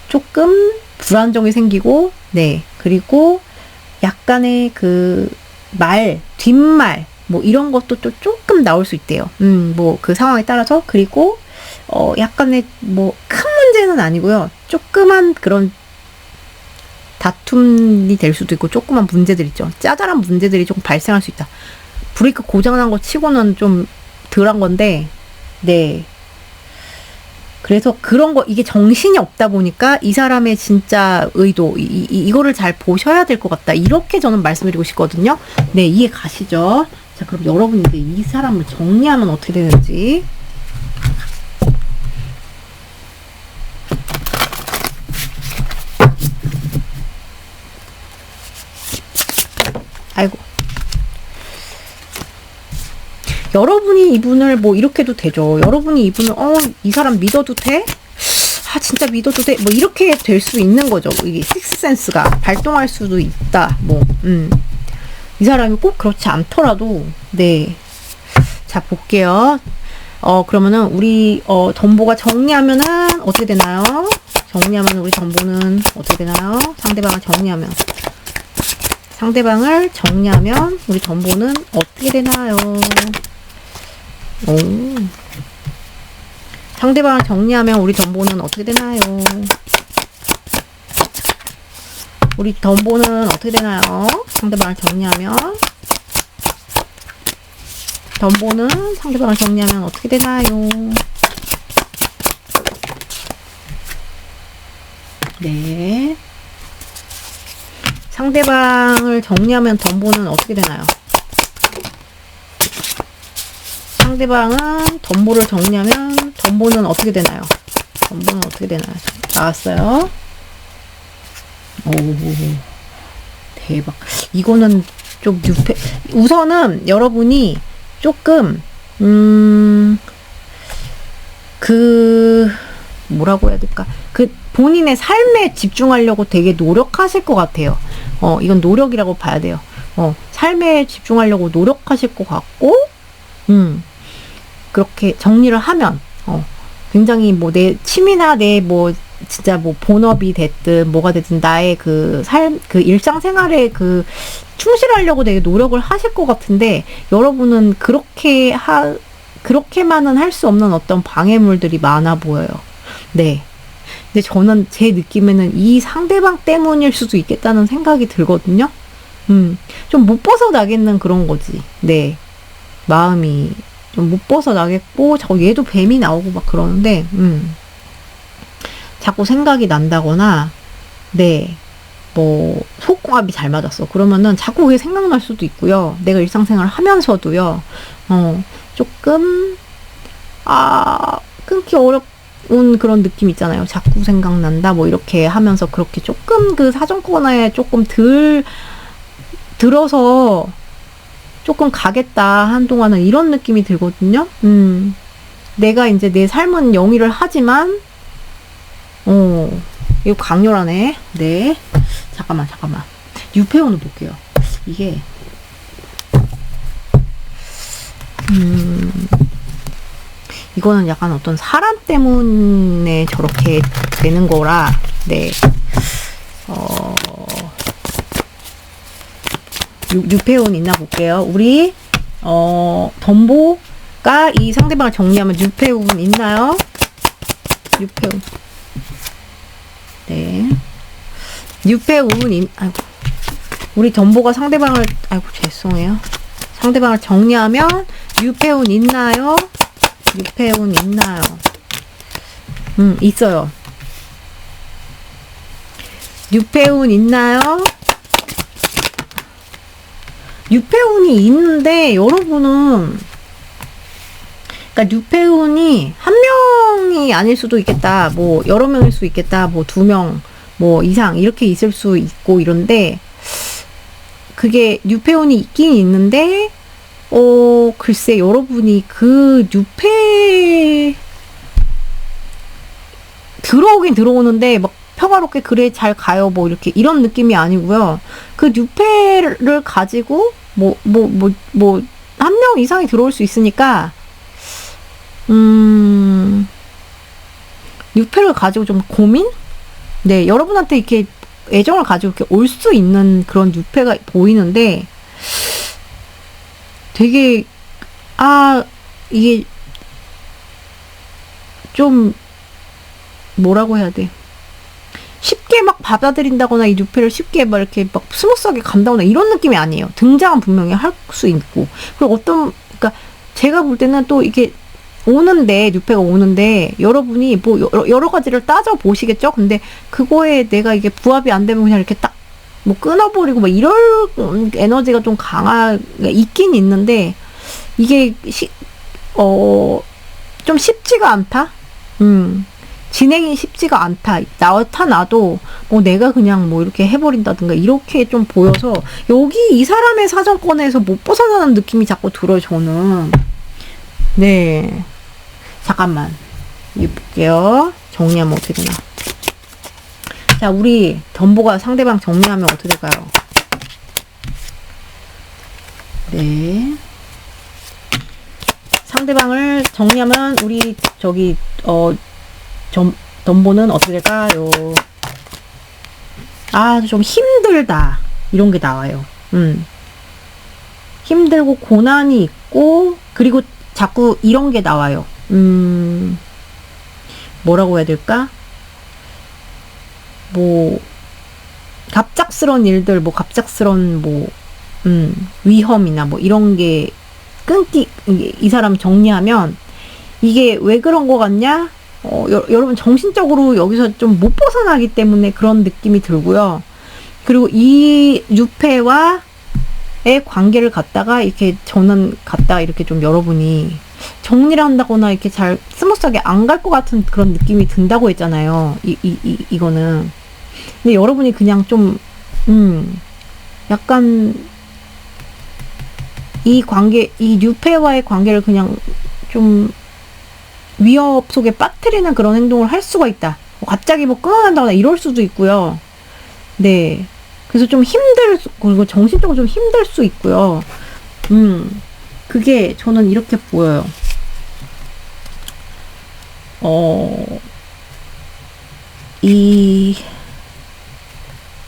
조금 불안정이 생기고, 네. 그리고 약간의 뒷말, 이런 것도 또 조금 나올 수 있대요. 그 상황에 따라서. 그리고, 약간의 큰 문제는 아니고요. 조그만 그런 다툼이 될 수도 있고, 조그만 문제들 있죠. 짜잘한 문제들이 조금 발생할 수 있다. 브레이크 고장난 거 치고는 좀 덜한 건데, 네. 그래서 그런 거, 이게 정신이 없다 보니까 이 사람의 진짜 의도, 이거를 잘 보셔야 될 것 같다. 이렇게 저는 말씀드리고 싶거든요. 네, 이해 가시죠? 자, 그럼 여러분이 이제 이 사람을 정리하면 어떻게 되는지. 아이고. 여러분이 이분을 뭐 이렇게도 되죠. 여러분이 이분을 이 사람 믿어도 돼? 아 진짜 믿어도 돼? 뭐 이렇게 될 수 있는 거죠. 이게 식스센스가 발동할 수도 있다. 뭐 이 사람이 꼭 그렇지 않더라도 네. 자 볼게요. 그러면은 우리 덤보가 정리하면은 어떻게 되나요? 정리하면 우리 덤보는 어떻게 되나요? 상대방을 정리하면 우리 덤보는 어떻게 되나요? 오. 상대방을 정리하면 우리 덤보는 어떻게 되나요? 우리 덤보는 어떻게 되나요? 상대방을 정리하면 덤보는 상대방을 정리하면 어떻게 되나요? 네. 상대방을 정리하면 덤보는 어떻게 되나요? 상대방은 덤보를 정리하면 덤보는 어떻게 되나요? 덤보는 어떻게 되나요? 나왔어요. 오, 대박. 이거는 좀 우선은 여러분이 조금 뭐라고 해야 될까? 본인의 삶에 집중하려고 되게 노력하실 것 같아요. 이건 노력이라고 봐야 돼요. 삶에 집중하려고 노력하실 것 같고, 그렇게 정리를 하면, 굉장히 뭐 내 취미나 내 뭐 진짜 뭐 본업이 됐든 뭐가 됐든 나의 그 일상생활에 충실하려고 되게 노력을 하실 것 같은데, 여러분은 그렇게만은 할 수 없는 어떤 방해물들이 많아 보여요. 네. 근데 저는 제 느낌에는 이 상대방 때문일 수도 있겠다는 생각이 들거든요. 좀 못 벗어나겠는 그런 거지. 네. 마음이 좀 못 벗어나겠고, 얘도 뱀이 나오고 막 그러는데, 자꾸 생각이 난다거나, 네. 뭐, 속궁합이 잘 맞았어. 그러면은 자꾸 그게 생각날 수도 있고요. 내가 일상생활 하면서도요, 조금, 끊기 어려운 그런 느낌 있잖아요. 자꾸 생각난다. 뭐 이렇게 하면서 그렇게 조금 사정권에 조금 들어서 조금 가겠다. 한동안은 이런 느낌이 들거든요. 내가 이제 내 삶은 영위를 하지만, 이거 강렬하네. 네. 잠깐만. 유폐온을 볼게요. 이게, 이거는 약간 어떤 사람 때문에 저렇게 되는 거라, 네. 유폐운 있나 볼게요. 우리, 덤보가 이 상대방을 정리하면 유폐운 있나요? 유폐운. 네. 아이고. 우리 덤보가 상대방을, 아이고, 죄송해요. 상대방을 정리하면 유폐운 있나요? 유폐운 있나요? 있어요. 유폐운 있나요? 유폐운이 있는데, 여러분은, 그러니까 유폐운이 한 명이 아닐 수도 있겠다. 뭐, 여러 명일 수 있겠다. 뭐, 2명, 뭐, 이상, 이렇게 있을 수 있고, 이런데, 그게 유폐운이 있긴 있는데, 글쎄, 여러분이 들어오긴 들어오는데, 막, 평화롭게 그래 잘 가요 뭐 이렇게 이런 느낌이 아니고요. 그 뉴페를 가지고 한 명 이상이 들어올 수 있으니까 뉴페를 가지고 좀 고민? 네, 여러분한테 이렇게 애정을 가지고 이렇게 올 수 있는 그런 뉴페가 보이는데 되게 이게 좀 뭐라고 해야 돼? 쉽게 막 받아들인다거나 이 뉴페를 쉽게 막 이렇게 막 스무스하게 간다거나 이런 느낌이 아니에요. 등장은 분명히 할 수 있고. 그리고 그러니까 제가 볼 때는 또 이게 오는데, 뉴페가 오는데, 여러분이 뭐 여러 가지를 따져 보시겠죠? 근데 그거에 내가 이게 부합이 안 되면 그냥 이렇게 딱 뭐 끊어버리고 막 이럴 에너지가 좀 강하게 있긴 있는데, 이게 좀 쉽지가 않다? 진행이 쉽지가 않다. 나타나도 뭐 내가 그냥 뭐 이렇게 해버린다든가 이렇게 좀 보여서 여기 이 사람의 사정권에서 못 벗어나는 느낌이 자꾸 들어요, 저는. 네. 잠깐만. 이거 볼게요. 정리하면 어떻게 되나. 자, 우리 덤보가 상대방 정리하면 어떻게 될까요? 네. 상대방을 정리하면 우리 덤보는 어떻게 될까요? 아, 좀 힘들다. 이런 게 나와요. 힘들고 고난이 있고, 그리고 자꾸 이런 게 나와요. 뭐라고 해야 될까? 뭐, 갑작스런 일들, 뭐, 갑작스런, 뭐, 위험이나 뭐, 이런 게 이 사람 정리하면, 이게 왜 그런 거 같냐? 여러분 정신적으로 여기서 좀 못 벗어나기 때문에 그런 느낌이 들고요. 그리고 이 뉴페와의 관계를 갖다가 이렇게 저는 갖다가 이렇게 좀 여러분이 정리를 한다거나 이렇게 잘 스무스하게 안 갈 것 같은 그런 느낌이 든다고 했잖아요. 이거는. 근데 여러분이 그냥 좀, 약간 이 뉴페와의 관계를 그냥 좀 위협 속에 빠뜨리는 그런 행동을 할 수가 있다. 갑자기 뭐 끊어낸다거나 이럴 수도 있고요. 네. 그래서 좀 그리고 정신적으로 좀 힘들 수 있고요. 그게 저는 이렇게 보여요.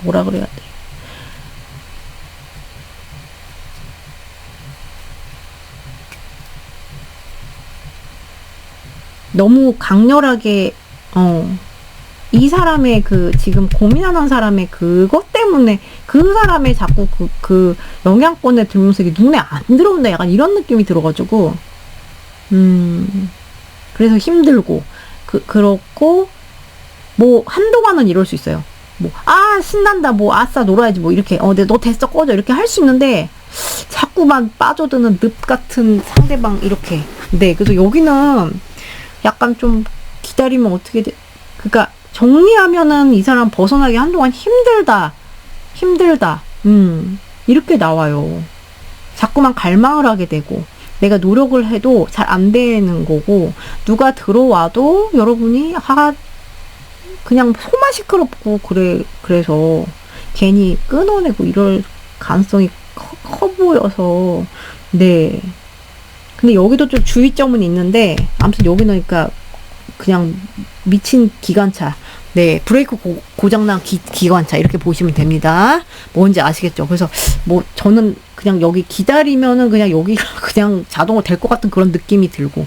뭐라 그래야 돼. 너무 강렬하게, 이 사람의 지금 고민하는 사람의 그것 때문에 그 사람의 자꾸 그 영향권에 들면서 이게 눈에 안 들어온다. 약간 이런 느낌이 들어가지고, 그래서 힘들고, 그렇고, 뭐, 한동안은 이럴 수 있어요. 뭐, 신난다. 뭐, 아싸, 놀아야지. 뭐, 이렇게, 너 됐어, 꺼져. 이렇게 할 수 있는데, 자꾸만 빠져드는 늪 같은 상대방, 이렇게. 네, 그래서 여기는 약간 좀 기다리면 어떻게 돼? 그러니까 정리하면은 이 사람 벗어나기 한동안 힘들다. 이렇게 나와요. 자꾸만 갈망을 하게 되고 내가 노력을 해도 잘 안 되는 거고 누가 들어와도 여러분이 그냥 소만 시끄럽고 그래서 괜히 끊어내고 이럴 가능성이 커 보여서 네. 근데 여기도 좀 주의점은 있는데 아무튼 여기는 그러니까 그냥 미친 기관차. 네, 브레이크 고장난 기관차 이렇게 보시면 됩니다. 뭔지 아시겠죠? 그래서 뭐 저는 그냥 여기 기다리면은 그냥 여기가 그냥 자동으로 될 것 같은 그런 느낌이 들고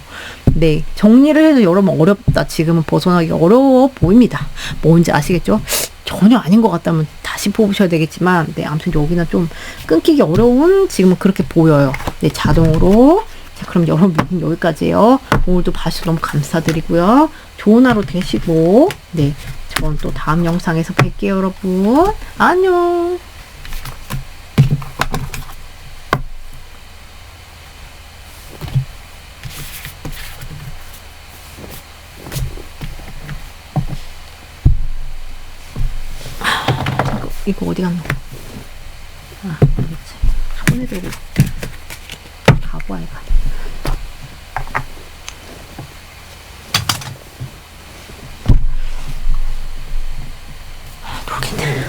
네, 정리를 해도 여러분 어렵다. 지금은 벗어나기가 어려워 보입니다. 뭔지 아시겠죠? 전혀 아닌 것 같다면 다시 뽑으셔야 되겠지만 네, 아무튼 여기는 좀 끊기기 어려운 지금은 그렇게 보여요. 네, 자동으로. 자, 그럼 여러분 여기까지예요. 오늘도 봐주셔서 너무 감사드리고요. 좋은 하루 되시고 네, 저는 또 다음 영상에서 뵐게요, 여러분. 안녕. 이거 어디 갔노? 그렇지. 손에 들고 가보아 이가. 모르겠네.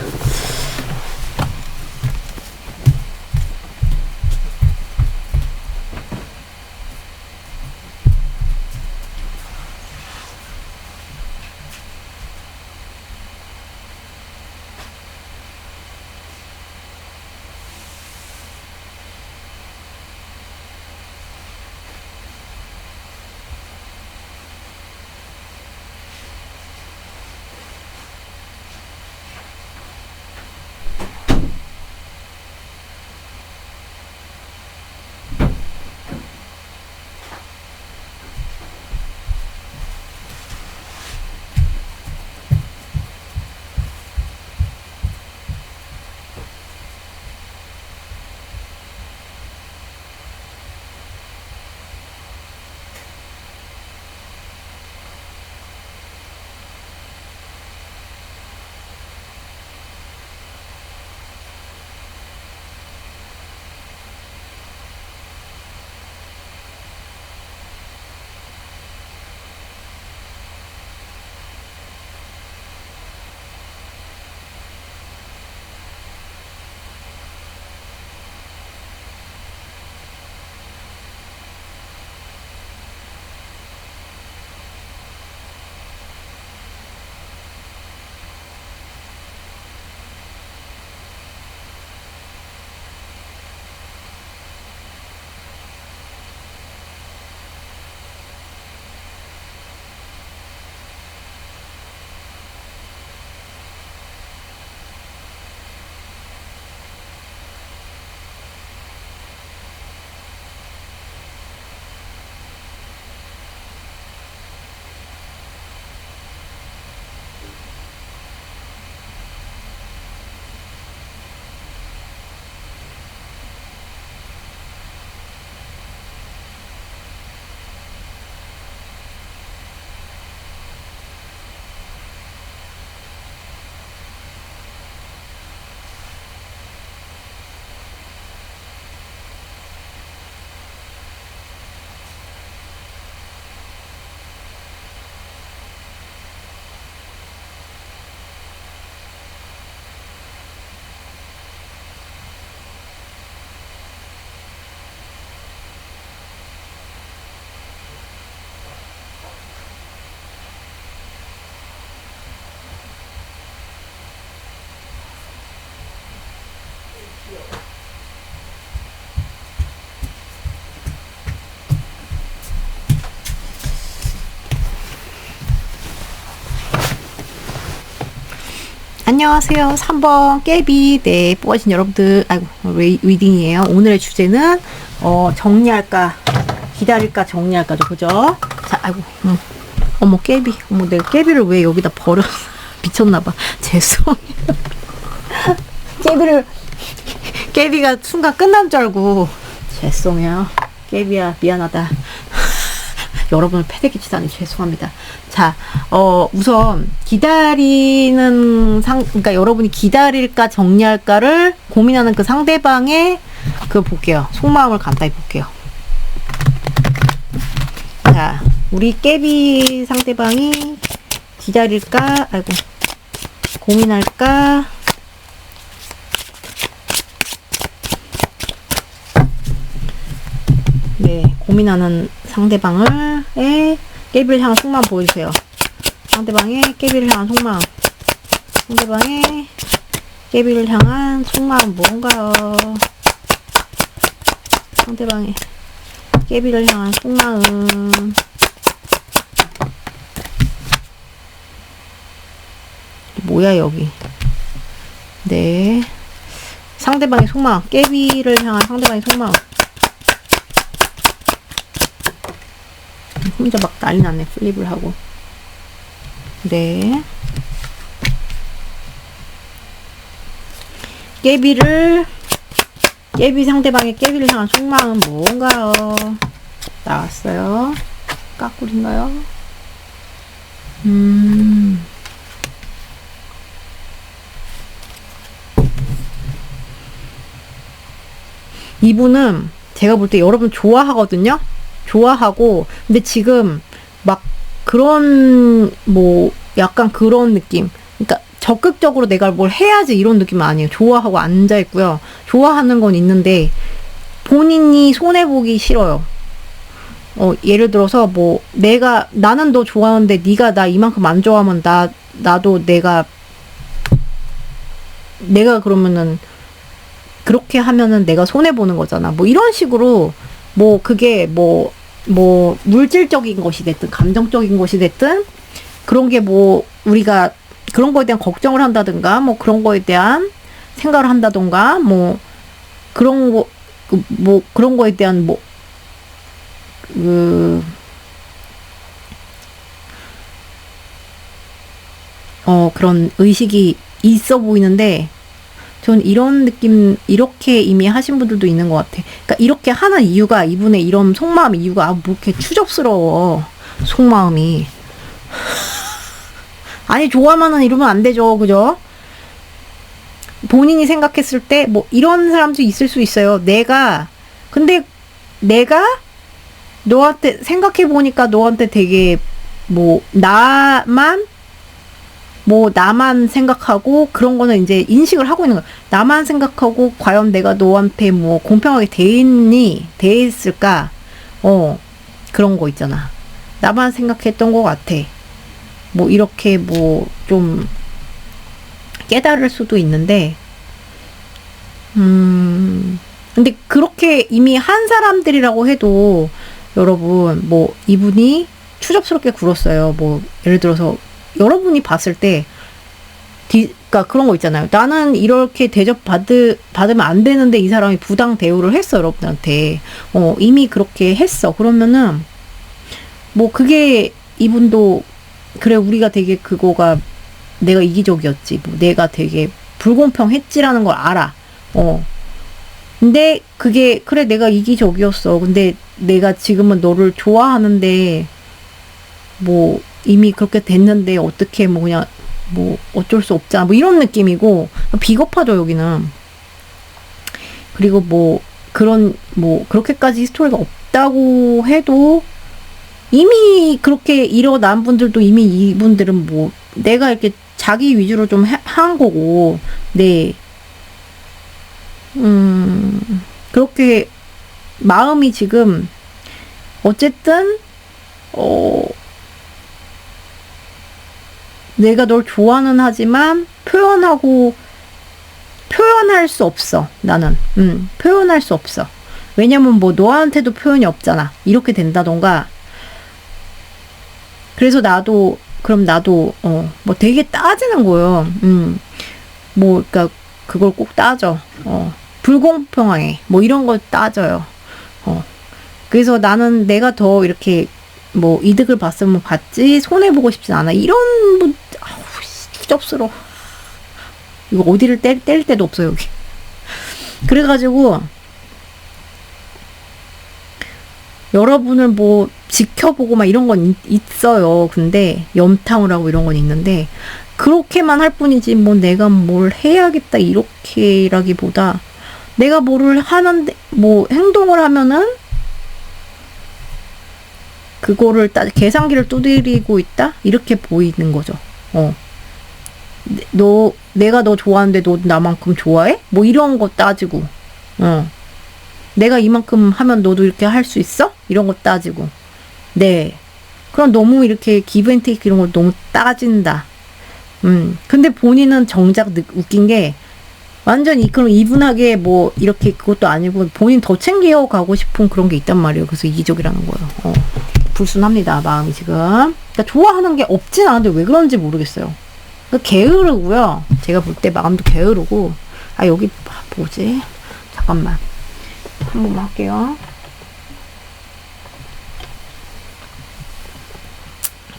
안녕하세요. 3번 깨비. 네, 뽑아주신 여러분들, 아이고, 리딩이에요. 오늘의 주제는, 정리할까, 기다릴까, 정리할까죠. 그죠? 자, 아이고, 어머, 깨비. 어머, 내가 깨비를 왜 여기다 버렸어? 미쳤나봐. 죄송해요. 깨비가 순간 끝난 줄 알고. 죄송해요. 깨비야, 미안하다. 여러분을 패대기 치다니 죄송합니다. 자, 우선 그러니까 여러분이 기다릴까 정리할까를 고민하는 그 상대방의 볼게요. 속마음을 간단히 볼게요. 자, 우리 깨비 상대방이 기다릴까, 아이고, 고민할까, 네, 고민하는 상대방을 깨비를 향한 속마음 보여주세요. 상대방의 깨비를 향한 속마음. 상대방의 깨비를 향한 속마음 뭔가요? 상대방의 깨비를 향한 속마음. 뭐야 여기? 네, 상대방의 속마음. 깨비를 향한 상대방의 속마음. 혼자 막 난리 났네. 플립을 하고. 네. 깨비 상대방의 깨비를 향한 속마음은 뭔가요? 나왔어요. 까꿀인가요? 이분은 제가 볼 때 여러분 좋아하거든요? 좋아하고, 근데 지금 막 그런 약간 그런 느낌, 그러니까 적극적으로 내가 뭘 해야지 이런 느낌은 아니에요. 좋아하고 앉아있고요. 좋아하는 건 있는데 본인이 손해보기 싫어요. 예를 들어서 나는 너 좋아하는데 네가 나 이만큼 안 좋아하면 나도 내가 그러면은 그렇게 하면은 내가 손해보는 거잖아. 이런 식으로 그게 물질적인 것이 됐든 감정적인 것이 됐든 그런 게 우리가 그런 거에 대한 걱정을 한다든가 그런 거에 대한 생각을 한다든가 그런 거에 대한 그런 의식이 있어 보이는데, 전 이런 느낌, 이렇게 이미 하신 분들도 있는 것 같아. 그러니까 이렇게 하는 이유가, 이분의 이런 속마음 이유가, 뭐 이렇게 추접스러워. 속마음이. 아니, 좋아만은 이러면 안 되죠. 그죠? 본인이 생각했을 때, 이런 사람도 있을 수 있어요. 근데 내가 너한테, 생각해보니까 너한테 되게, 나만 생각하고 그런 거는 이제 인식을 하고 있는 거야. 나만 생각하고 과연 내가 너한테 공평하게 대했을까? 그런 거 있잖아. 나만 생각했던 것 같아. 이렇게 좀 깨달을 수도 있는데, 근데 그렇게 이미 한 사람들이라고 해도 여러분, 이분이 추접스럽게 굴었어요. 예를 들어서 여러분이 봤을 때, 그러니까 그런 거 있잖아요. 나는 이렇게 받으면 안 되는데 이 사람이 부당 대우를 했어, 여러분한테. 이미 그렇게 했어. 그러면은, 그게 이분도, 그래, 우리가 되게 내가 이기적이었지. 내가 되게 불공평했지라는 걸 알아. 근데 그게, 그래, 내가 이기적이었어. 근데 내가 지금은 너를 좋아하는데, 이미 그렇게 됐는데 어떻게 그냥 어쩔 수 없잖아. 이런 느낌이고, 비겁하죠, 여기는. 그리고 그렇게까지 히스토리가 없다고 해도 이미 그렇게 일어난 분들도 이미 이분들은 내가 이렇게 자기 위주로 좀 한 거고, 네. 그렇게 마음이 지금 어쨌든 내가 널 좋아는 하지만 표현할 수 없어. 나는 표현할 수 없어. 왜냐면 너한테도 표현이 없잖아. 이렇게 된다던가. 그래서 그럼 나도 되게 따지는 거예요. 뭐, 그니까, 그걸 꼭 따져. 불공평하게. 뭐, 이런 거 따져요. 그래서 나는 내가 더 이렇게, 뭐, 이득을 봤으면 봤지, 손해보고 싶진 않아. 이런, 뭐, 아우, 추접스러워. 이거 어디를 때릴 데도 없어, 여기. 그래가지고, 여러분을 뭐, 지켜보고 막 이런 건 있어요. 근데, 염탐을 하고 이런 건 있는데, 그렇게만 할 뿐이지, 뭐, 내가 뭘 해야겠다, 이렇게라기보다, 내가 뭐를 하는데, 뭐, 행동을 하면은, 그거를 계산기를 두드리고 있다? 이렇게 보이는 거죠. 내가 너 좋아하는데 너 나만큼 좋아해? 뭐 이런 거 따지고, 내가 이만큼 하면 너도 이렇게 할 수 있어? 이런 거 따지고. 네. 그럼 너무 이렇게 기브앤테이크 이런 거 너무 따진다. 근데 본인은 정작 웃긴 게, 완전 그럼 이분하게 뭐 이렇게 그것도 아니고 본인 더 챙겨 가고 싶은 그런 게 있단 말이에요. 그래서 이기적이라는 거예요. 불순합니다, 마음이 지금. 그러니까 좋아하는 게 없진 않은데 왜 그런지 모르겠어요. 게으르고요. 제가 볼 때 마음도 게으르고. 아, 여기 뭐지? 잠깐만. 한 번만 할게요.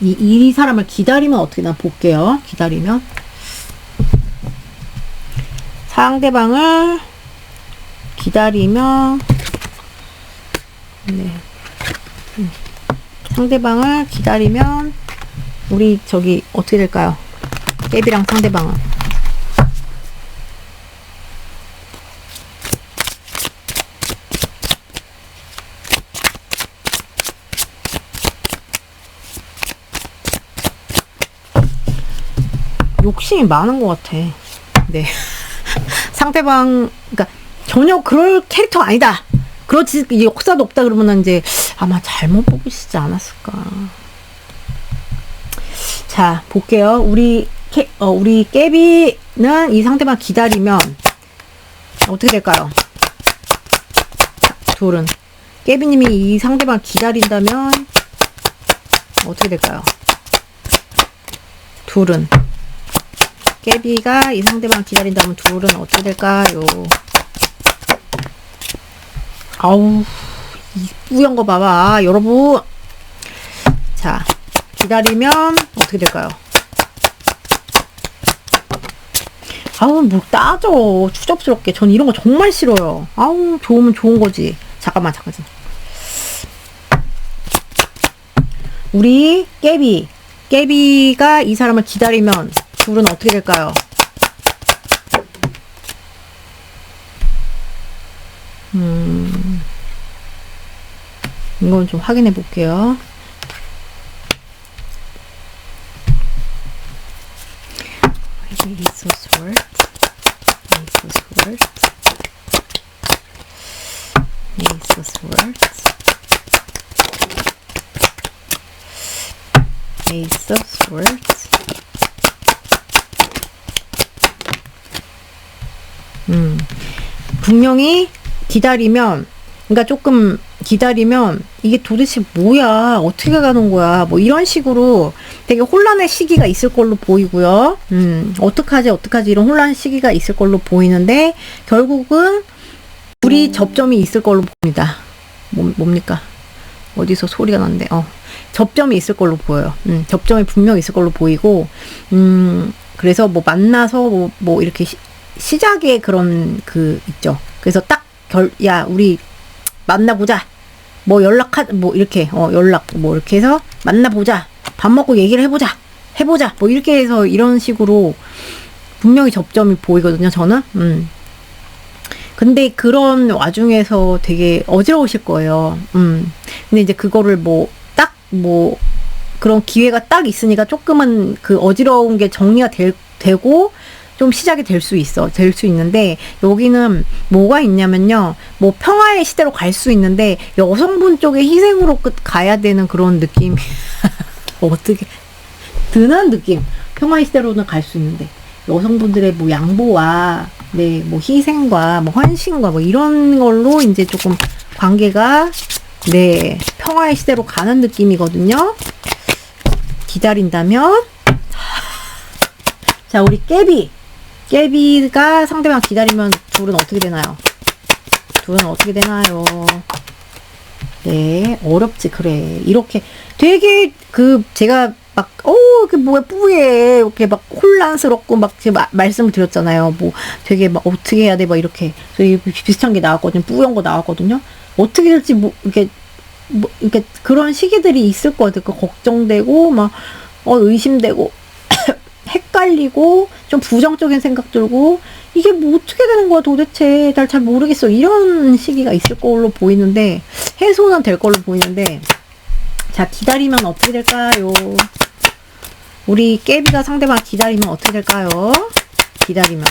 이 사람을 기다리면 어떻게 나 볼게요. 기다리면. 상대방을 기다리면, 네. 상대방을 기다리면, 우리 저기 어떻게 될까요? 깨비랑 상대방은. 욕심이 많은 것 같아. 네. 상대방, 그러니까 전혀 그럴 캐릭터 아니다. 그렇지, 역사도 없다 그러면 이제 아마 잘못 뽑으시지 않았을까. 자, 볼게요. 우리 깨비는 이 상대방 기다리면 어떻게 될까요? 둘은 깨비님이 이 상대방 기다린다면 어떻게 될까요? 둘은 깨비가 이 상대방 기다린다면 둘은 어떻게 될까요? 아우, 이 뿌연 거 봐봐, 여러분. 자, 기다리면 어떻게 될까요? 아우, 뭐 따져, 추접스럽게. 전 이런 거 정말 싫어요. 아우, 좋으면 좋은 거지. 잠깐만. 우리 깨비가 이 사람을 기다리면 둘은 어떻게 될까요? 이건 좀 확인해 볼게요. Ace of Swords, Ace of Swords, Ace of Swords, Ace of Swords. 분명히 기다리면, 그러니까 조금 기다리면 이게 도대체 뭐야, 어떻게 가는 거야, 뭐 이런 식으로 되게 혼란의 시기가 있을 걸로 보이고요. 어떡하지 이런 혼란 시기가 있을 걸로 보이는데 결국은 둘이 접점이 있을 걸로 봅니다. 뭡니까? 어디서 소리가 났는데, 접점이 있을 걸로 보여요. 접점이 분명 있을 걸로 보이고, 그래서 뭐 만나서 뭐 이렇게 시작의 그런 있죠. 그래서 딱 야, 우리 만나보자. 뭐 뭐 이렇게, 연락, 뭐 이렇게 해서 만나보자. 밥 먹고 얘기를 해보자. 뭐 이렇게 해서 이런 식으로 분명히 접점이 보이거든요, 저는. 근데 그런 와중에서 되게 어지러우실 거예요. 근데 이제 그거를 그런 기회가 딱 있으니까 조금은 그 어지러운 게 정리가 되고, 좀 시작이 될 수 있는데, 여기는 뭐가 있냐면요, 뭐 평화의 시대로 갈 수 있는데 여성분 쪽의 희생으로 가야 되는 그런 느낌. 어떻게 드는 느낌. 평화의 시대로는 갈 수 있는데 여성분들의 뭐 양보와 뭐 희생과 뭐 헌신과 뭐 이런 걸로 이제 조금 관계가 평화의 시대로 가는 느낌이거든요. 기다린다면, 자, 우리 깨비 깨비가 상대방 기다리면 둘은 어떻게 되나요? 둘은 어떻게 되나요? 네, 어렵지, 그래. 이렇게 되게 제가 막, 그 뭐야, 뿌예. 이렇게 막 혼란스럽고 막 제가 말씀을 드렸잖아요. 뭐 되게 막 어떻게 해야 돼, 막 이렇게. 비슷한 게 나왔거든요. 뿌연 거 나왔거든요. 어떻게 될지 이렇게 그런 시기들이 있을 것 같아요. 걱정되고, 막, 의심되고, 헷갈리고, 좀 부정적인 생각 들고, 이게 뭐 어떻게 되는 거야 도대체. 날 잘 모르겠어. 이런 시기가 있을 걸로 보이는데, 해소는 될 걸로 보이는데, 자, 기다리면 어떻게 될까요? 우리 깨비가 상대방 기다리면 어떻게 될까요? 기다리면.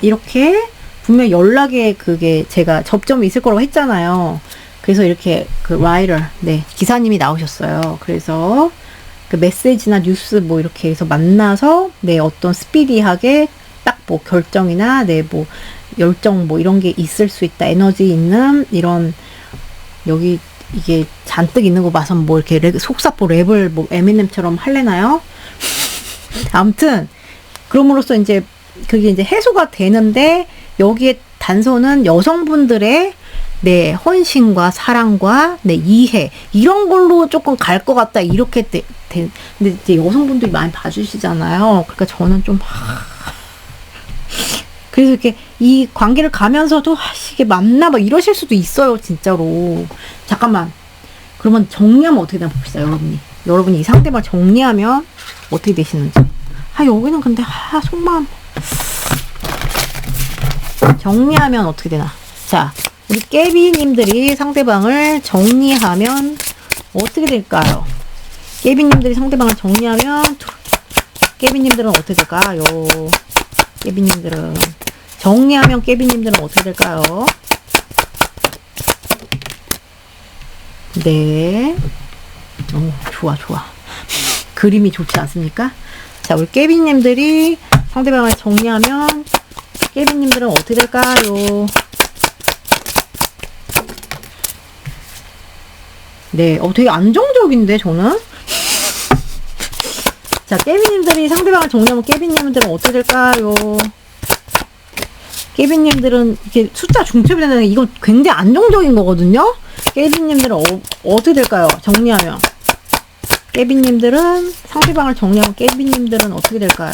이렇게, 분명 연락에 그게 제가 접점이 있을 거라고 했잖아요. 그래서 이렇게 라이터, 네, 기사님이 나오셨어요. 그래서 그 메시지나 뉴스 뭐 이렇게 해서 만나서, 네, 어떤 스피디하게 딱 뭐 결정이나, 네, 뭐 열정 뭐 이런 게 있을 수 있다. 에너지 있는 이런, 여기 이게 잔뜩 있는 거 봐서 뭐 이렇게 속사포 랩을 뭐 에미넴처럼 할래나요? 아무튼 그럼으로써 이제 그게 이제 해소가 되는데, 여기에 단서는 여성분들의, 네, 헌신과 사랑과, 네, 이해, 이런 걸로 조금 갈 것 같다. 이렇게 근데 이제 여성분들이 많이 봐주시잖아요. 그러니까 저는 좀, 그래서 이렇게 이 관계를 가면서도, 이게 맞나? 막 이러실 수도 있어요, 진짜로. 잠깐만. 그러면 정리하면 어떻게 되나 봅시다, 여러분이. 여러분이 이 상대방 정리하면 어떻게 되시는지. 여기는 근데, 속마음. 정리하면 어떻게 되나. 자, 우리 깨비님들이 상대방을 정리하면 어떻게 될까요? 깨비님들이 상대방을 정리하면, 깨비님들은 어떻게 될까요? 깨비님들은. 정리하면 깨비님들은 어떻게 될까요? 네. 좋아. 그림이 좋지 않습니까? 자, 우리 깨비님들이 상대방을 정리하면, 깨비님들은 어떻게 될까요? 네, 되게 안정적인데, 저는? 자, 깨비님들이 상대방을 정리하면 깨비님들은 어떻게 될까요? 깨비님들은 이렇게 숫자 중첩이 되는, 이거 굉장히 안정적인 거거든요? 깨비님들은 어떻게 될까요? 정리하면. 깨비님들은, 상대방을 정리하면 깨비님들은 어떻게 될까요?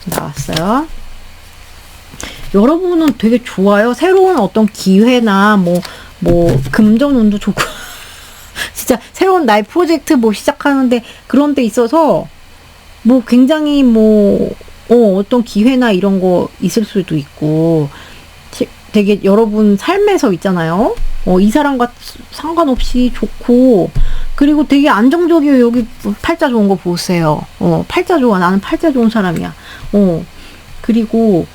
나왔어요. 여러분은 되게 좋아요. 새로운 어떤 기회나, 금전운도 좋고, 진짜 새로운 나의 프로젝트 시작하는데, 그런 데 있어서, 굉장히 어떤 기회나 이런 거 있을 수도 있고, 되게 여러분 삶에서 있잖아요. 이 사람과 상관없이 좋고, 그리고 되게 안정적이에요. 여기 팔자 좋은 거 보세요. 팔자 좋아. 나는 팔자 좋은 사람이야. 그리고,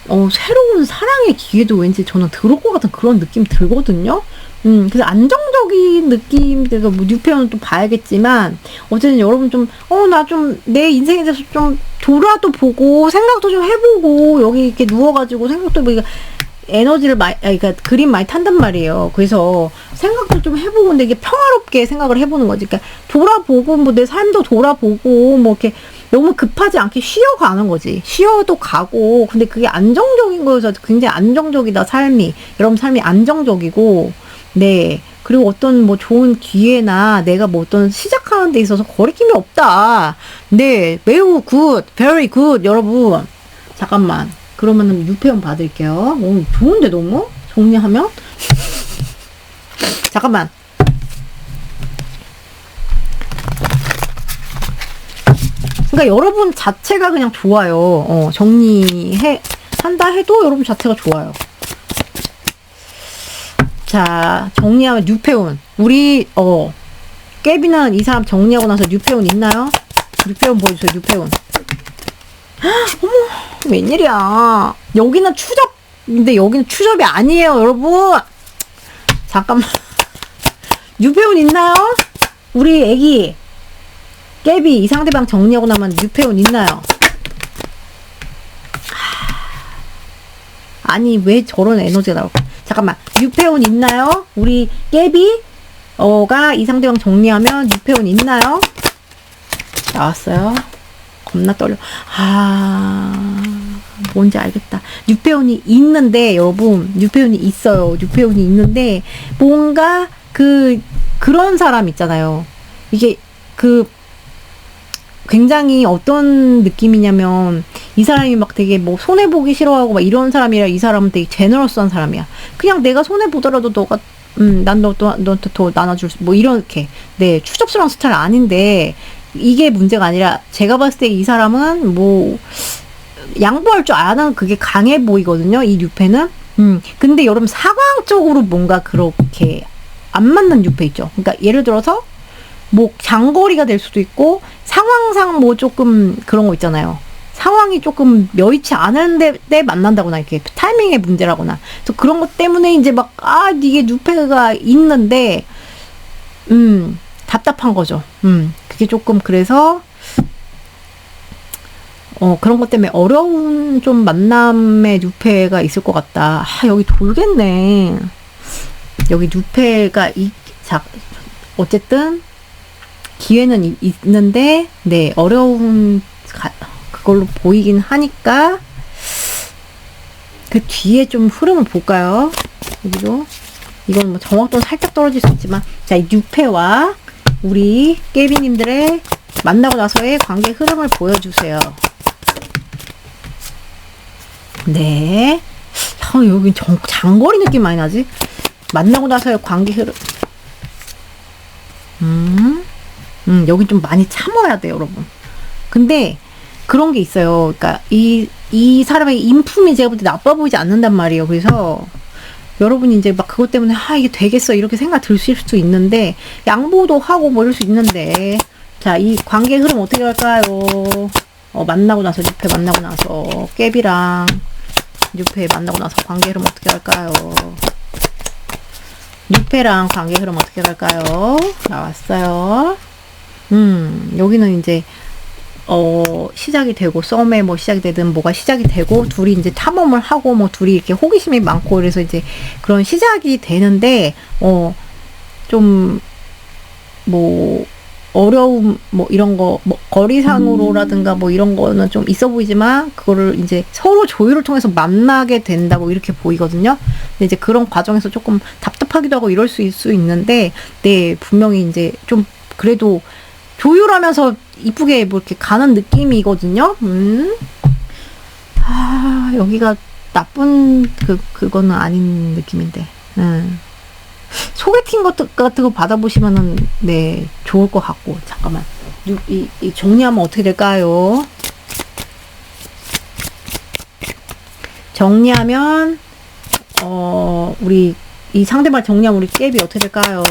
새로운 사랑의 기회도 왠지 저는 들어올 것 같은 그런 느낌 들거든요. 그래서 안정적인 느낌, 뉴페어는 또 봐야겠지만, 어쨌든 여러분 나 내 인생에 대해서 좀 돌아도 보고, 생각도 좀 해보고, 여기 이렇게 누워가지고 생각도 해보고, 에너지를 그러니까 그림 많이 탄단 말이에요. 그래서 생각도 좀 해보고, 근데 이게 평화롭게 생각을 해보는 거지. 그러니까 돌아보고, 내 삶도 돌아보고, 이렇게 너무 급하지 않게 쉬어가는 거지. 쉬어도 가고, 근데 그게 안정적인 거여서 굉장히 안정적이다, 삶이. 여러분 삶이 안정적이고, 네. 그리고 어떤 좋은 기회나 내가 어떤 시작하는 데 있어서 거리낌이 없다. 네. 매우 굿. very good. 여러분. 잠깐만. 그러면은 유패원 받을게요. 좋은데 너무? 정리하면? 잠깐만. 그러니까 여러분 자체가 그냥 좋아요. 한다 해도 여러분 자체가 좋아요. 자, 정리하면 뉴페온. 우리 깨비는 이 사람 정리하고 나서 뉴페온 있나요? 뉴페온 보여주세요. 뉴페온. 어머, 웬일이야. 여기는 추접인데 여기는 추접이 아니에요, 여러분. 잠깐만. 뉴페온 있나요? 우리 애기 깨비 이 상대방 정리하고 나면 뉴페온 있나요? 아니, 왜 저런 에너지가 나올까? 잠깐만. 뉴페온 있나요? 우리 깨비가 이 상대방 정리하면 뉴페온 있나요? 나왔어요. 겁나 떨려. 뭔지 알겠다. 뉴페온이 있는데, 여러분, 뉴페온이 있어요. 뉴페온이 있는데, 뭔가, 그런 사람 있잖아요. 이게, 굉장히 어떤 느낌이냐면, 이 사람이 막 되게 뭐, 손해보기 싫어하고 막 이런 사람이라 이 사람은 되게 제너러스한 사람이야. 그냥 내가 손해보더라도 너가, 난 너한테 더 나눠줄 수, 뭐, 이렇게. 네, 추접스러운 스타일 아닌데, 이게 문제가 아니라, 제가 봤을 때 이 사람은 뭐, 양보할 줄 아는 그게 강해 보이거든요, 이 뉴페는. 근데 여러분, 상황적으로 뭔가 그렇게 안 맞는 뉴페 있죠. 그러니까 예를 들어서, 뭐, 장거리가 될 수도 있고, 상황상 뭐 조금 그런 거 있잖아요. 상황이 조금 여의치 않은데 때 만난다거나, 이렇게 타이밍의 문제라거나. 그래서 그런 것 때문에 이제 막, 이게 뉴페가 있는데, 답답한 거죠. 그게 조금 그래서, 그런 것 때문에 어려운 좀 만남의 뉴페가 있을 것 같다. 여기 돌겠네. 여기 뉴페가, 어쨌든, 기회는 있는데, 네, 어려운, 그걸로 보이긴 하니까, 그 뒤에 좀 흐름을 볼까요? 여기도. 이건 뭐 정확도는 살짝 떨어질 수 있지만, 자, 이 뉴페와 우리 깨비님들의 만나고 나서의 관계 흐름을 보여주세요. 네. 여기 장거리 느낌 많이 나지? 만나고 나서의 관계 흐름. 여기 좀 많이 참아야 돼요, 여러분. 근데, 그런 게 있어요. 그러니까, 이 사람의 인품이 제가 볼 때 나빠 보이지 않는단 말이에요. 그래서, 여러분이 이제 막 그것 때문에, 이게 되겠어. 이렇게 생각 드실 수 있는데, 양보도 하고 뭐 이럴 수 있는데, 자, 이 관계 흐름 어떻게 갈까요? 만나고 나서, 뉴페 만나고 나서, 깨비랑, 뉴페 만나고 나서 관계 흐름 어떻게 갈까요? 뉴페랑 관계 흐름 어떻게 갈까요? 나왔어요. 여기는 이제, 시작이 되고, 썸에 뭐 시작이 되든 뭐가 시작이 되고, 둘이 이제 탐험을 하고, 뭐 둘이 이렇게 호기심이 많고, 그래서 이제 그런 시작이 되는데, 좀, 뭐, 어려움, 뭐, 이런 거, 뭐, 거리상으로라든가 뭐, 이런 거는 좀 있어 보이지만, 그거를 이제 서로 조율을 통해서 만나게 된다고 이렇게 보이거든요. 근데 이제 그런 과정에서 조금 답답하기도 하고 이럴 수 있는데, 네, 분명히 이제 좀, 그래도 조율하면서 이쁘게 뭐 이렇게 가는 느낌이거든요. 여기가 나쁜, 그거는 아닌 느낌인데, 소개팅 같은 거 받아보시면은, 네, 좋을 것 같고. 잠깐만. 이 정리하면 어떻게 될까요? 정리하면, 이 상대방 정리하면 우리 깨비 어떻게 될까요?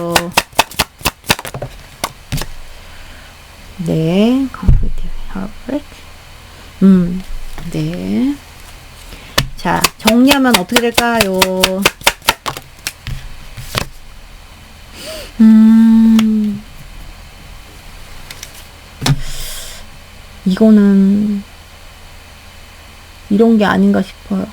네. 네. 자, 정리하면 어떻게 될까요? 이거는 이런 게 아닌가 싶어요.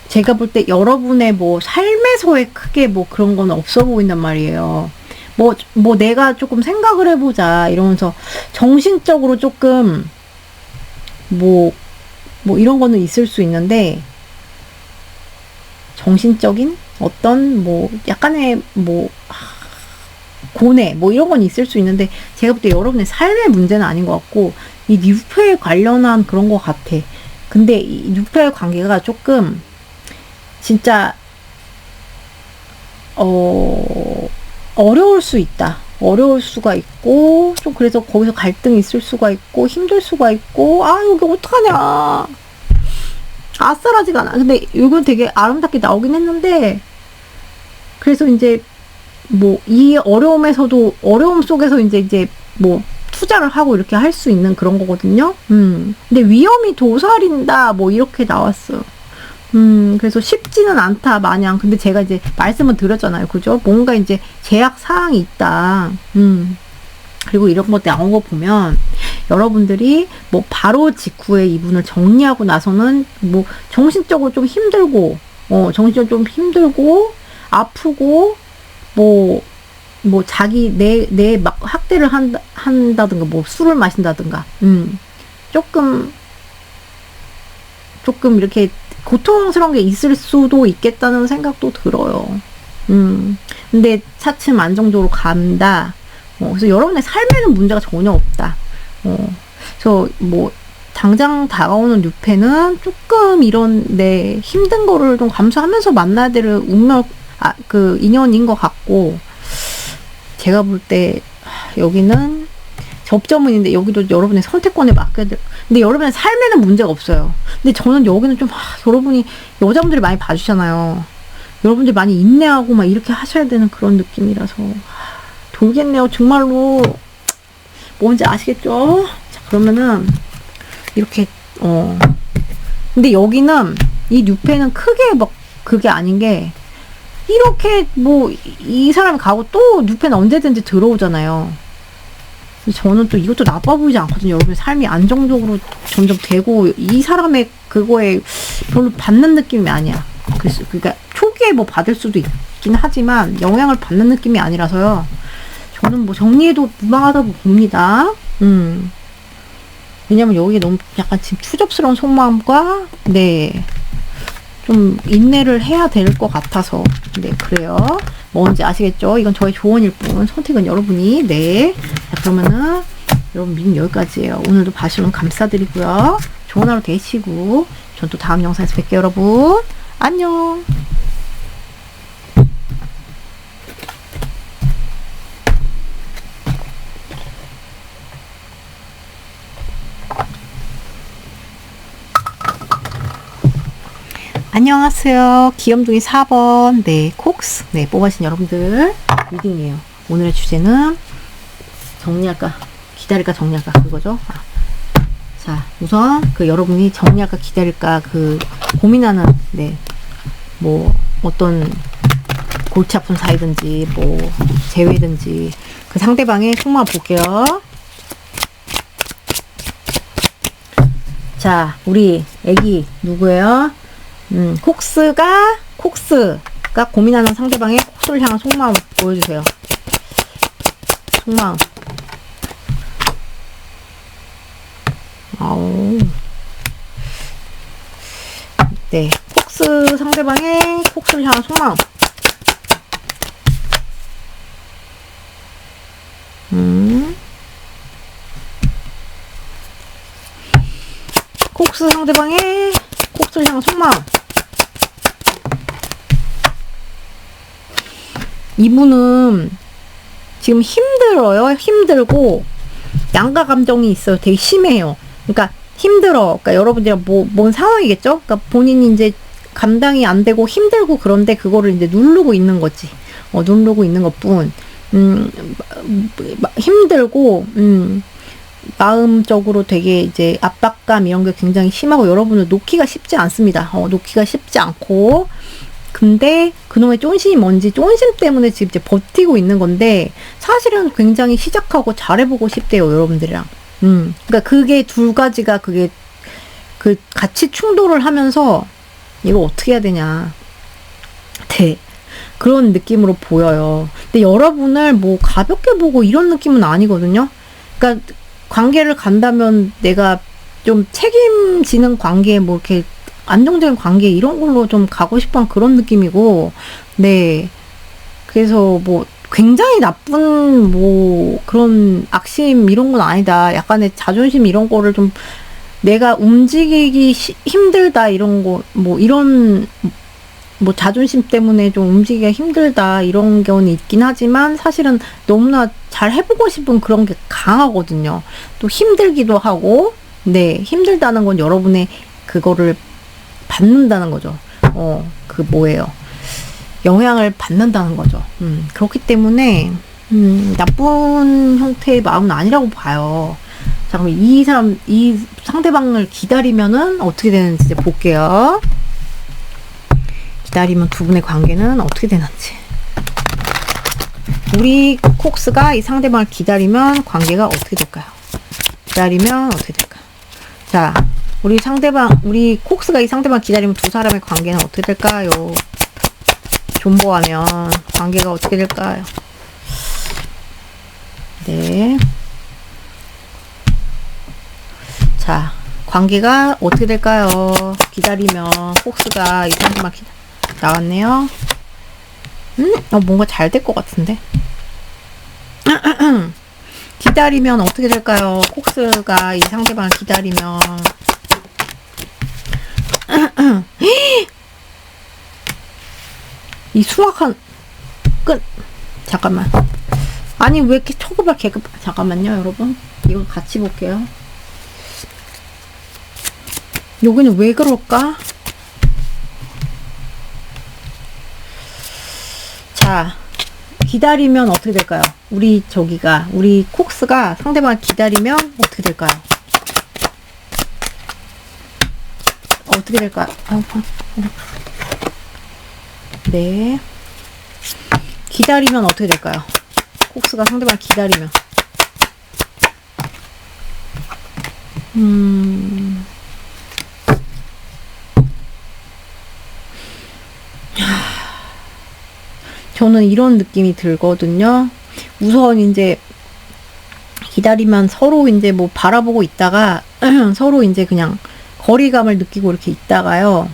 제가 볼 때 여러분의 뭐 삶에서의 크게 뭐 그런 건 없어 보인단 말이에요. 뭐 내가 조금 생각을 해보자 이러면서 정신적으로 조금 뭐 이런 거는 있을 수 있는데 정신적인 어떤 뭐 약간의 뭐 고뇌 뭐 이런 건 있을 수 있는데 제가 볼 때 여러분의 삶의 문제는 아닌 것 같고 이 뉴페에 관련한 그런 것 같아. 근데 이 뉴페의 관계가 조금 진짜 어려울 수 있다. 어려울 수가 있고 좀 그래서 거기서 갈등이 있을 수가 있고 힘들 수가 있고 여기 어떡하냐. 아싸라지가 않아. 근데 이건 되게 아름답게 나오긴 했는데 그래서 이제 뭐 이 어려움 속에서 이제 뭐 투자를 하고 이렇게 할 수 있는 그런 거거든요. 근데 위험이 도사린다 뭐 이렇게 나왔어요. 그래서 쉽지는 않다 마냥. 근데 제가 이제 말씀을 드렸잖아요. 그죠? 뭔가 이제 제약 사항이 있다. 그리고 이런 것 나온 거 보면 여러분들이 뭐 바로 직후에 이분을 정리하고 나서는 뭐 정신적으로 좀 힘들고 정신적으로 좀 힘들고 아프고 뭐 뭐 자기 내 막 학대를 한다든가 뭐 술을 마신다든가 조금 이렇게 고통스러운 게 있을 수도 있겠다는 생각도 들어요. 근데 차츰 안정적으로 간다. 그래서 여러분의 삶에는 문제가 전혀 없다. 그래서 뭐 당장 다가오는 뉴페는 조금 이런 힘든 거를 좀 감수하면서 만나야 될 운명 그 인연인 것 같고, 제가 볼 때 여기는 접점은인데 여기도 여러분의 선택권에 맡겨야 돼. 근데 여러분의 삶에는 문제가 없어요. 근데 저는 여기는 좀 여러분이 여자분들이 많이 봐주잖아요. 여러분들이 많이 인내하고 막 이렇게 하셔야 되는 그런 느낌이라서 돌겠네요. 정말로. 뭔지 아시겠죠? 자, 그러면은 이렇게 근데 여기는 이 뉴페는 크게 막 그게 아닌 게, 이렇게 뭐 이 사람이 가고 또 뉴페는 언제든지 들어오잖아요. 저는 또 이것도 나빠 보이지 않거든요. 여러분 삶이 안정적으로 점점 되고 이 사람의 그거에 별로 받는 느낌이 아니야. 그러니까 초기에 뭐 받을 수도 있긴 하지만 영향을 받는 느낌이 아니라서요. 저는 뭐 정리해도 무방하다고 봅니다. 왜냐면 여기 너무 약간 지금 추접스러운 속마음과 좀 인내를 해야 될 것 같아서 그래요. 뭔지 아시겠죠? 이건 저의 조언일 뿐, 선택은 여러분이. 자, 그러면은 여러분 미는 여기까지예요. 오늘도 봐주셔서 감사드리고요. 좋은 하루 되시고 전 또 다음 영상에서 뵐게요. 여러분 안녕. 안녕하세요. 귀염둥이 4번 콕스 뽑아주신 여러분들 리딩이에요. 오늘의 주제는 정리할까 기다릴까 정리할까 그거죠. 자, 우선 그 여러분이 정리할까 기다릴까 그 고민하는 뭐 어떤 골치 아픈 사이든지 뭐 재회든지 그 상대방의 속마음 볼게요. 자, 우리 애기 누구예요? 콕스가 고민하는 상대방의 콕스를 향한 속마음 보여주세요. 속마음. 아우. 콕스 상대방의 콕스를 향한 속마음. 콕스 상대방의 콕스를 향한 속마음. 이분은 지금 힘들어요. 힘들고 양가 감정이 있어요. 되게 심해요. 그러니까 힘들어. 그러니까 여러분들이 뭔 상황이겠죠? 그러니까 본인이 이제 감당이 안 되고 힘들고 그런데 그거를 이제 누르고 있는 거지. 누르고 있는 것뿐. 힘들고 마음적으로 되게 이제 압박감 이런 게 굉장히 심하고 여러분을 놓기가 쉽지 않습니다. 놓기가 쉽지 않고, 근데 그놈의 쫀심이 뭔지 쫀심 때문에 지금 이제 버티고 있는 건데 사실은 굉장히 시작하고 잘해보고 싶대요. 여러분들이랑. 그러니까 그게 두 가지가 그게 같이 충돌을 하면서 이거 어떻게 해야 되냐. 그런 느낌으로 보여요. 근데 여러분을 뭐 가볍게 보고 이런 느낌은 아니거든요. 그러니까 관계를 간다면 내가 좀 책임지는 관계, 뭐 이렇게 안정적인 관계 이런 걸로 좀 가고 싶은 그런 느낌이고, 그래서 뭐 굉장히 나쁜 뭐 그런 악심 이런 건 아니다. 약간의 자존심 이런 거를 좀 내가 움직이기 힘들다 이런 거, 뭐 이런 뭐 자존심 때문에 좀 움직이기가 힘들다 이런 경우는 있긴 하지만 사실은 너무나 잘 해보고 싶은 그런 게 강하거든요. 또 힘들기도 하고, 힘들다는 건 여러분의 그거를 받는다는 거죠. 그 뭐예요? 영향을 받는다는 거죠. 그렇기 때문에 나쁜 형태의 마음은 아니라고 봐요. 자, 그럼 이 상대방을 기다리면은 어떻게 되는지 이제 볼게요. 기다리면 두 분의 관계는 어떻게 되는지. 우리 콕스가 이 상대방을 기다리면 관계가 어떻게 될까요? 기다리면 어떻게 될까요? 자, 우리 콕스가 이 상대방을 기다리면 두 사람의 관계는 어떻게 될까요? 존버하면 관계가 어떻게 될까요? 네. 자, 관계가 어떻게 될까요? 기다리면 폭스가 이 상태만 나왔네요. 뭔가 잘 될 것 같은데. 기다리면 어떻게 될까요? 폭스가 이 상대방을 기다리면 이 수확한 끝. 잠깐만. 아니 왜 이렇게 초급발 계급. 잠깐만요 여러분, 이거 같이 볼게요. 여기는 왜 그럴까? 자, 기다리면 어떻게 될까요? 우리 콕스가 상대방을 기다리면 어떻게 될까요? 어떻게 될까요? 네. 기다리면 어떻게 될까요? 콕스가 상대방을 기다리면. 저는 이런 느낌이 들거든요. 우선 이제 기다리면 서로 이제 뭐 바라보고 있다가 서로 이제 그냥 거리감을 느끼고 이렇게 있다가요.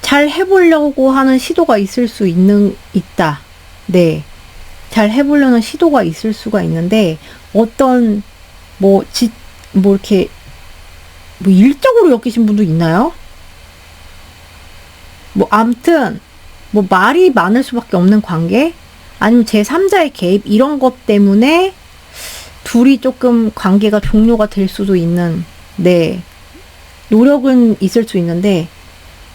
잘 해보려고 하는 시도가 있을 수 있다. 네. 잘 해보려는 시도가 있을 수가 있는데, 어떤, 이렇게, 일적으로 엮이신 분도 있나요? 암튼, 말이 많을 수밖에 없는 관계? 아니면 제3자의 개입, 이런 것 때문에, 둘이 조금 관계가 종료가 될 수도 있는, 네. 노력은 있을 수 있는데,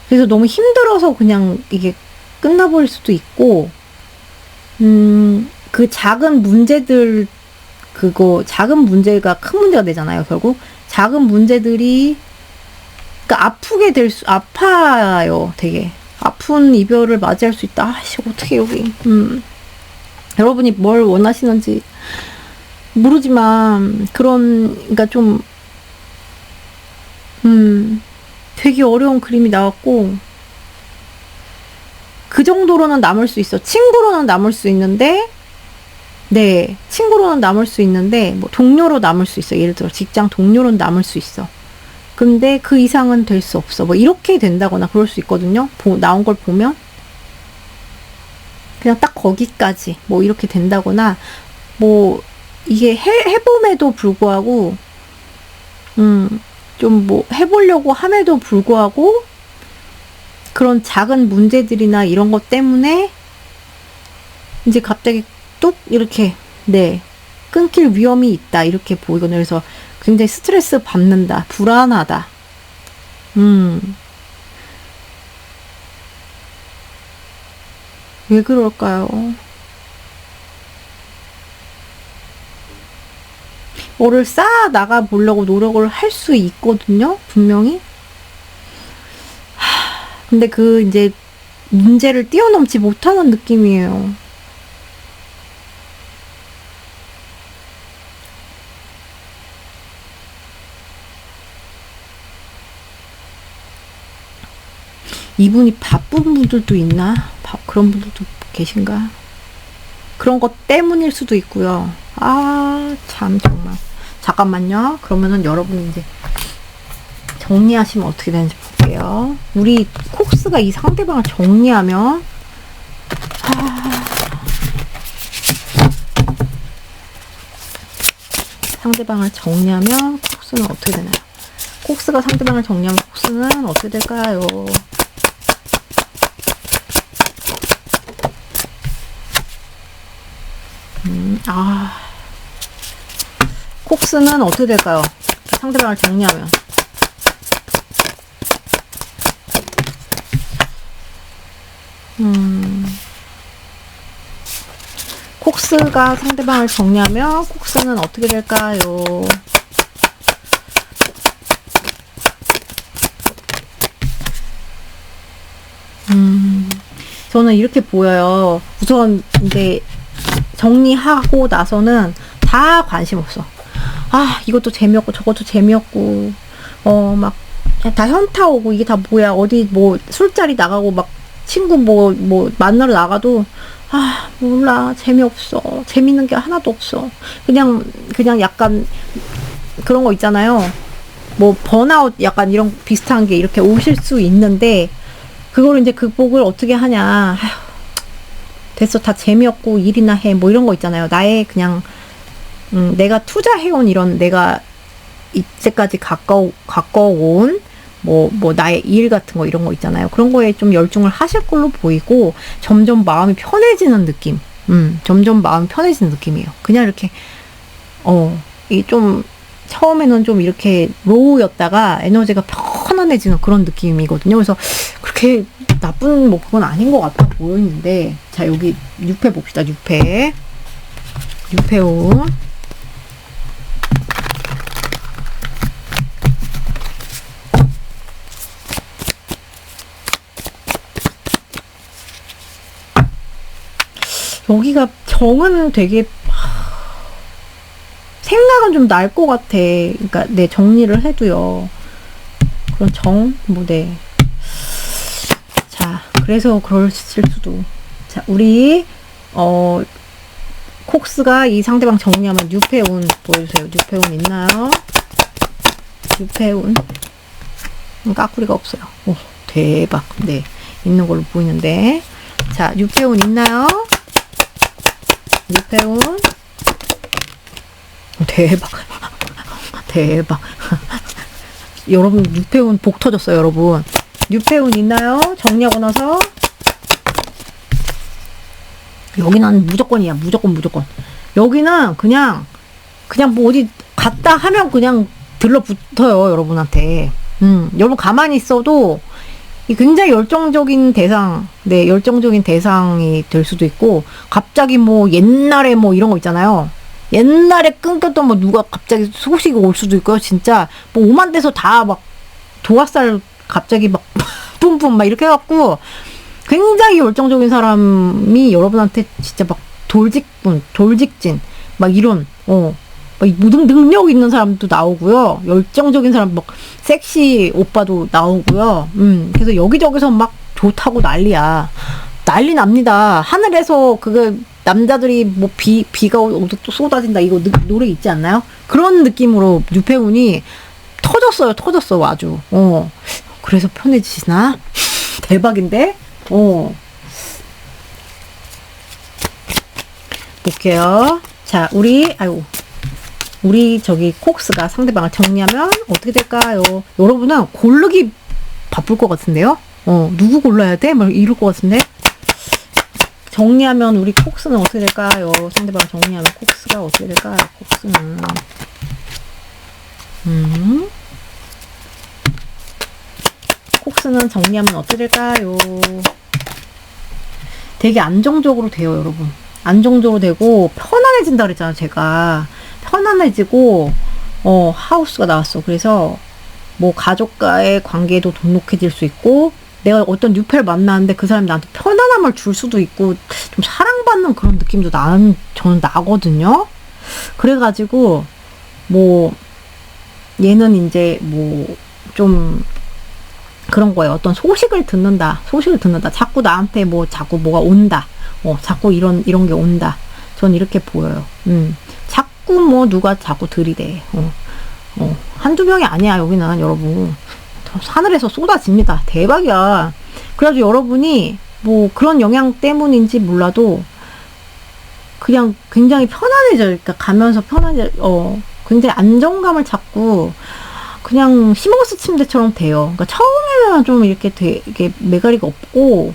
그래서 너무 힘들어서 그냥 이게 끝나버릴 수도 있고, 그 작은 문제들, 작은 문제가 큰 문제가 되잖아요, 결국. 작은 문제들이, 아파요, 되게. 아픈 이별을 맞이할 수 있다. 아씨, 어떻게 여기. 여러분이 뭘 원하시는지 모르지만, 되게 어려운 그림이 나왔고, 그 정도로는 남을 수 있어. 친구로는 남을 수 있는데, 네, 친구로는 남을 수 있는데, 동료로 남을 수 있어. 예를 들어, 직장 동료로는 남을 수 있어. 근데 그 이상은 될 수 없어. 이렇게 된다거나 그럴 수 있거든요. 나온 걸 보면. 그냥 딱 거기까지. 이렇게 된다거나, 이게 해봄에도 불구하고, 해보려고 함에도 불구하고, 그런 작은 문제들이나 이런 것 때문에, 이제 갑자기 뚝, 이렇게, 네, 끊길 위험이 있다. 이렇게 보이거든요. 그래서 굉장히 스트레스 받는다. 불안하다. 왜 그럴까요? 뭐를 쌓아 나가 보려고 노력을 할 수 있거든요, 분명히. 근데 이제 문제를 뛰어넘지 못하는 느낌이에요. 이분이 바쁜 분들도 있나? 그런 분들도 계신가? 그런 것 때문일 수도 있고요. 참 정말. 잠깐만요. 그러면은 여러분이 이제 정리하시면 어떻게 되는지 볼게요. 우리 콕스가 이 상대방을 정리하면, 상대방을 정리하면 콕스는 어떻게 되나요? 콕스가 상대방을 정리하면 콕스는 어떻게 될까요? 콕스는 어떻게 될까요? 상대방을 정리하면. 콕스가 상대방을 정리하면 콕스는 어떻게 될까요? 저는 이렇게 보여요. 우선 이제 정리하고 나서는 다 관심 없어. 이것도 재미없고 저것도 재미없고 막 다 현타 오고, 이게 다 뭐야, 어디 술자리 나가고 막 친구 뭐 만나러 나가도 아 몰라 재미없어 재밌는 게 하나도 없어 그냥 약간 그런 거 있잖아요. 뭐 번아웃 약간 이런 비슷한 게 이렇게 오실 수 있는데 그걸 이제 극복을 어떻게 하냐. 아휴, 됐어 다 재미없고 일이나 해 뭐 이런 거 있잖아요. 나의 그냥 내가 투자해온 이런 내가 이때까지 가까워온 뭐 나의 일 같은 거 이런 거 있잖아요. 그런 거에 좀 열중을 하실 걸로 보이고 점점 마음이 편해지는 느낌. 점점 마음이 편해지는 느낌이에요. 그냥 이렇게 이 좀 처음에는 좀 이렇게 로우였다가 에너지가 편안해지는 그런 느낌이거든요. 그래서 그렇게 나쁜 뭐 그건 아닌 것 같아 보이는데 자 여기 6패 봅시다. 6패운 여기가 정은 되게 생각은 좀 날 것 같아. 그러니까 네 정리를 해도요. 그런 네. 자 그래서 그랬을 수도. 자 우리 콕스가 이 상대방 정리하면 6패운 보여주세요. 6패운 있나요? 6패운 까꾸리가 없어요. 오 대박. 네 있는 걸로 보이는데 자 6패운 있나요? 6패운 대박 대박 여러분 6패운 복 터졌어요. 여러분 6패운 있나요? 정리하고 나서 여기는 무조건이야. 무조건 여기는 그냥 뭐 어디 갔다 하면 그냥 들러붙어요. 여러분한테 여러분 가만히 있어도 굉장히 열정적인 대상이 될 수도 있고 갑자기 뭐 옛날에 뭐 이런 거 있잖아요. 옛날에 끊겼던 뭐 누가 갑자기 소식이 올 수도 있고요. 진짜 뭐 오만 돼서 다 막 도화살 갑자기 막 뿜뿜 막 이렇게 해갖고 굉장히 열정적인 사람이 여러분한테 진짜 막 돌직진 막 이런 막 능력 있는 사람도 나오고요. 열정적인 사람 막 섹시 오빠도 나오고요. 그래서 여기저기서 막 좋다고 난리 납니다. 하늘에서 그게 남자들이 뭐 비가 또 쏟아진다 이거 노래 있지 않나요? 그런 느낌으로 유패운이 터졌어 아주. 그래서 편해지시나? 대박인데? 볼게요. 자, 우리 저기 콕스가 상대방을 정리하면 어떻게 될까요? 여러분은 고르기 바쁠 것 같은데요? 누구 골라야 돼? 막 이럴 것 같은데? 정리하면 우리 콕스는 어떻게 될까요? 상대방을 정리하면 콕스가 어떻게 될까요? 콕스는 정리하면 어떻게 될까요? 되게 안정적으로 돼요, 여러분. 안정적으로 되고 편안해진다 그랬잖아요, 제가. 편안해지고 하우스가 나왔어. 그래서 뭐 가족과의 관계도 돈독해질 수 있고 내가 어떤 뉴페를 만나는데 그 사람이 나한테 편안함을 줄 수도 있고 좀 사랑받는 그런 느낌도 저는 나거든요. 그래가지고 뭐 얘는 이제 뭐 좀 그런 거예요. 어떤 소식을 듣는다. 자꾸 나한테 자꾸 뭐가 온다. 자꾸 이런 게 온다. 전 이렇게 보여요. 자꾸 뭐 누가 자꾸 들이대. 한두 명이 아니야, 여기는 여러분. 하늘에서 쏟아집니다. 대박이야. 그래가지고 여러분이 뭐 그런 영향 때문인지 몰라도 그냥 굉장히 편안해져요. 그러니까 가면서 굉장히 안정감을 찾고 그냥 시몬스 침대처럼 돼요. 그러니까 처음에는 좀 이렇게 되게 매가리가 없고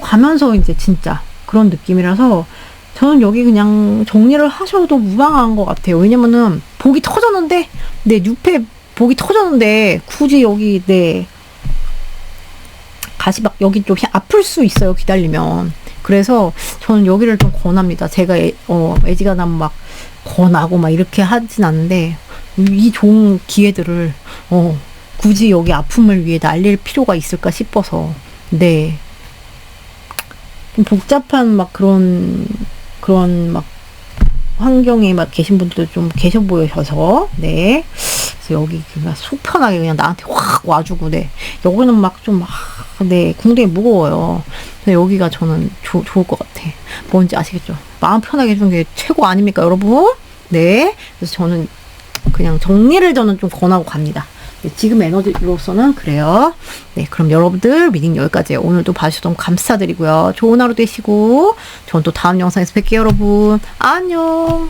가면서 이제 진짜 그런 느낌이라서 저는 여기 그냥 정리를 하셔도 무방한 것 같아요. 왜냐면은 복이 터졌는데 뉴페 복이 터졌는데 굳이 여기 가시 막 여기 좀 아플 수 있어요. 기다리면. 그래서 저는 여기를 좀 권합니다. 제가 애지가 나면 막 권하고 막 이렇게 하진 않는데 이 좋은 기회들을 굳이 여기 아픔을 위해 날릴 필요가 있을까 싶어서 좀 복잡한 막 그런 막 환경에 막 계신 분들도 좀 계셔 보여서 그래서 여기 그냥 속 편하게 그냥 나한테 확 와주고 여기는 막 좀 네, 궁뎅이 무거워요. 근데 여기가 저는 좋을 것 같아. 뭔지 아시겠죠? 마음 편하게 해주는 게 최고 아닙니까, 여러분? 네. 그래서 저는 그냥 정리를 저는 좀 권하고 갑니다. 네, 지금 에너지로서는 그래요. 네, 그럼 여러분들 리딩 여기까지예요. 오늘도 봐주셔서 너무 감사드리고요. 좋은 하루 되시고, 전 또 다음 영상에서 뵐게요, 여러분. 안녕.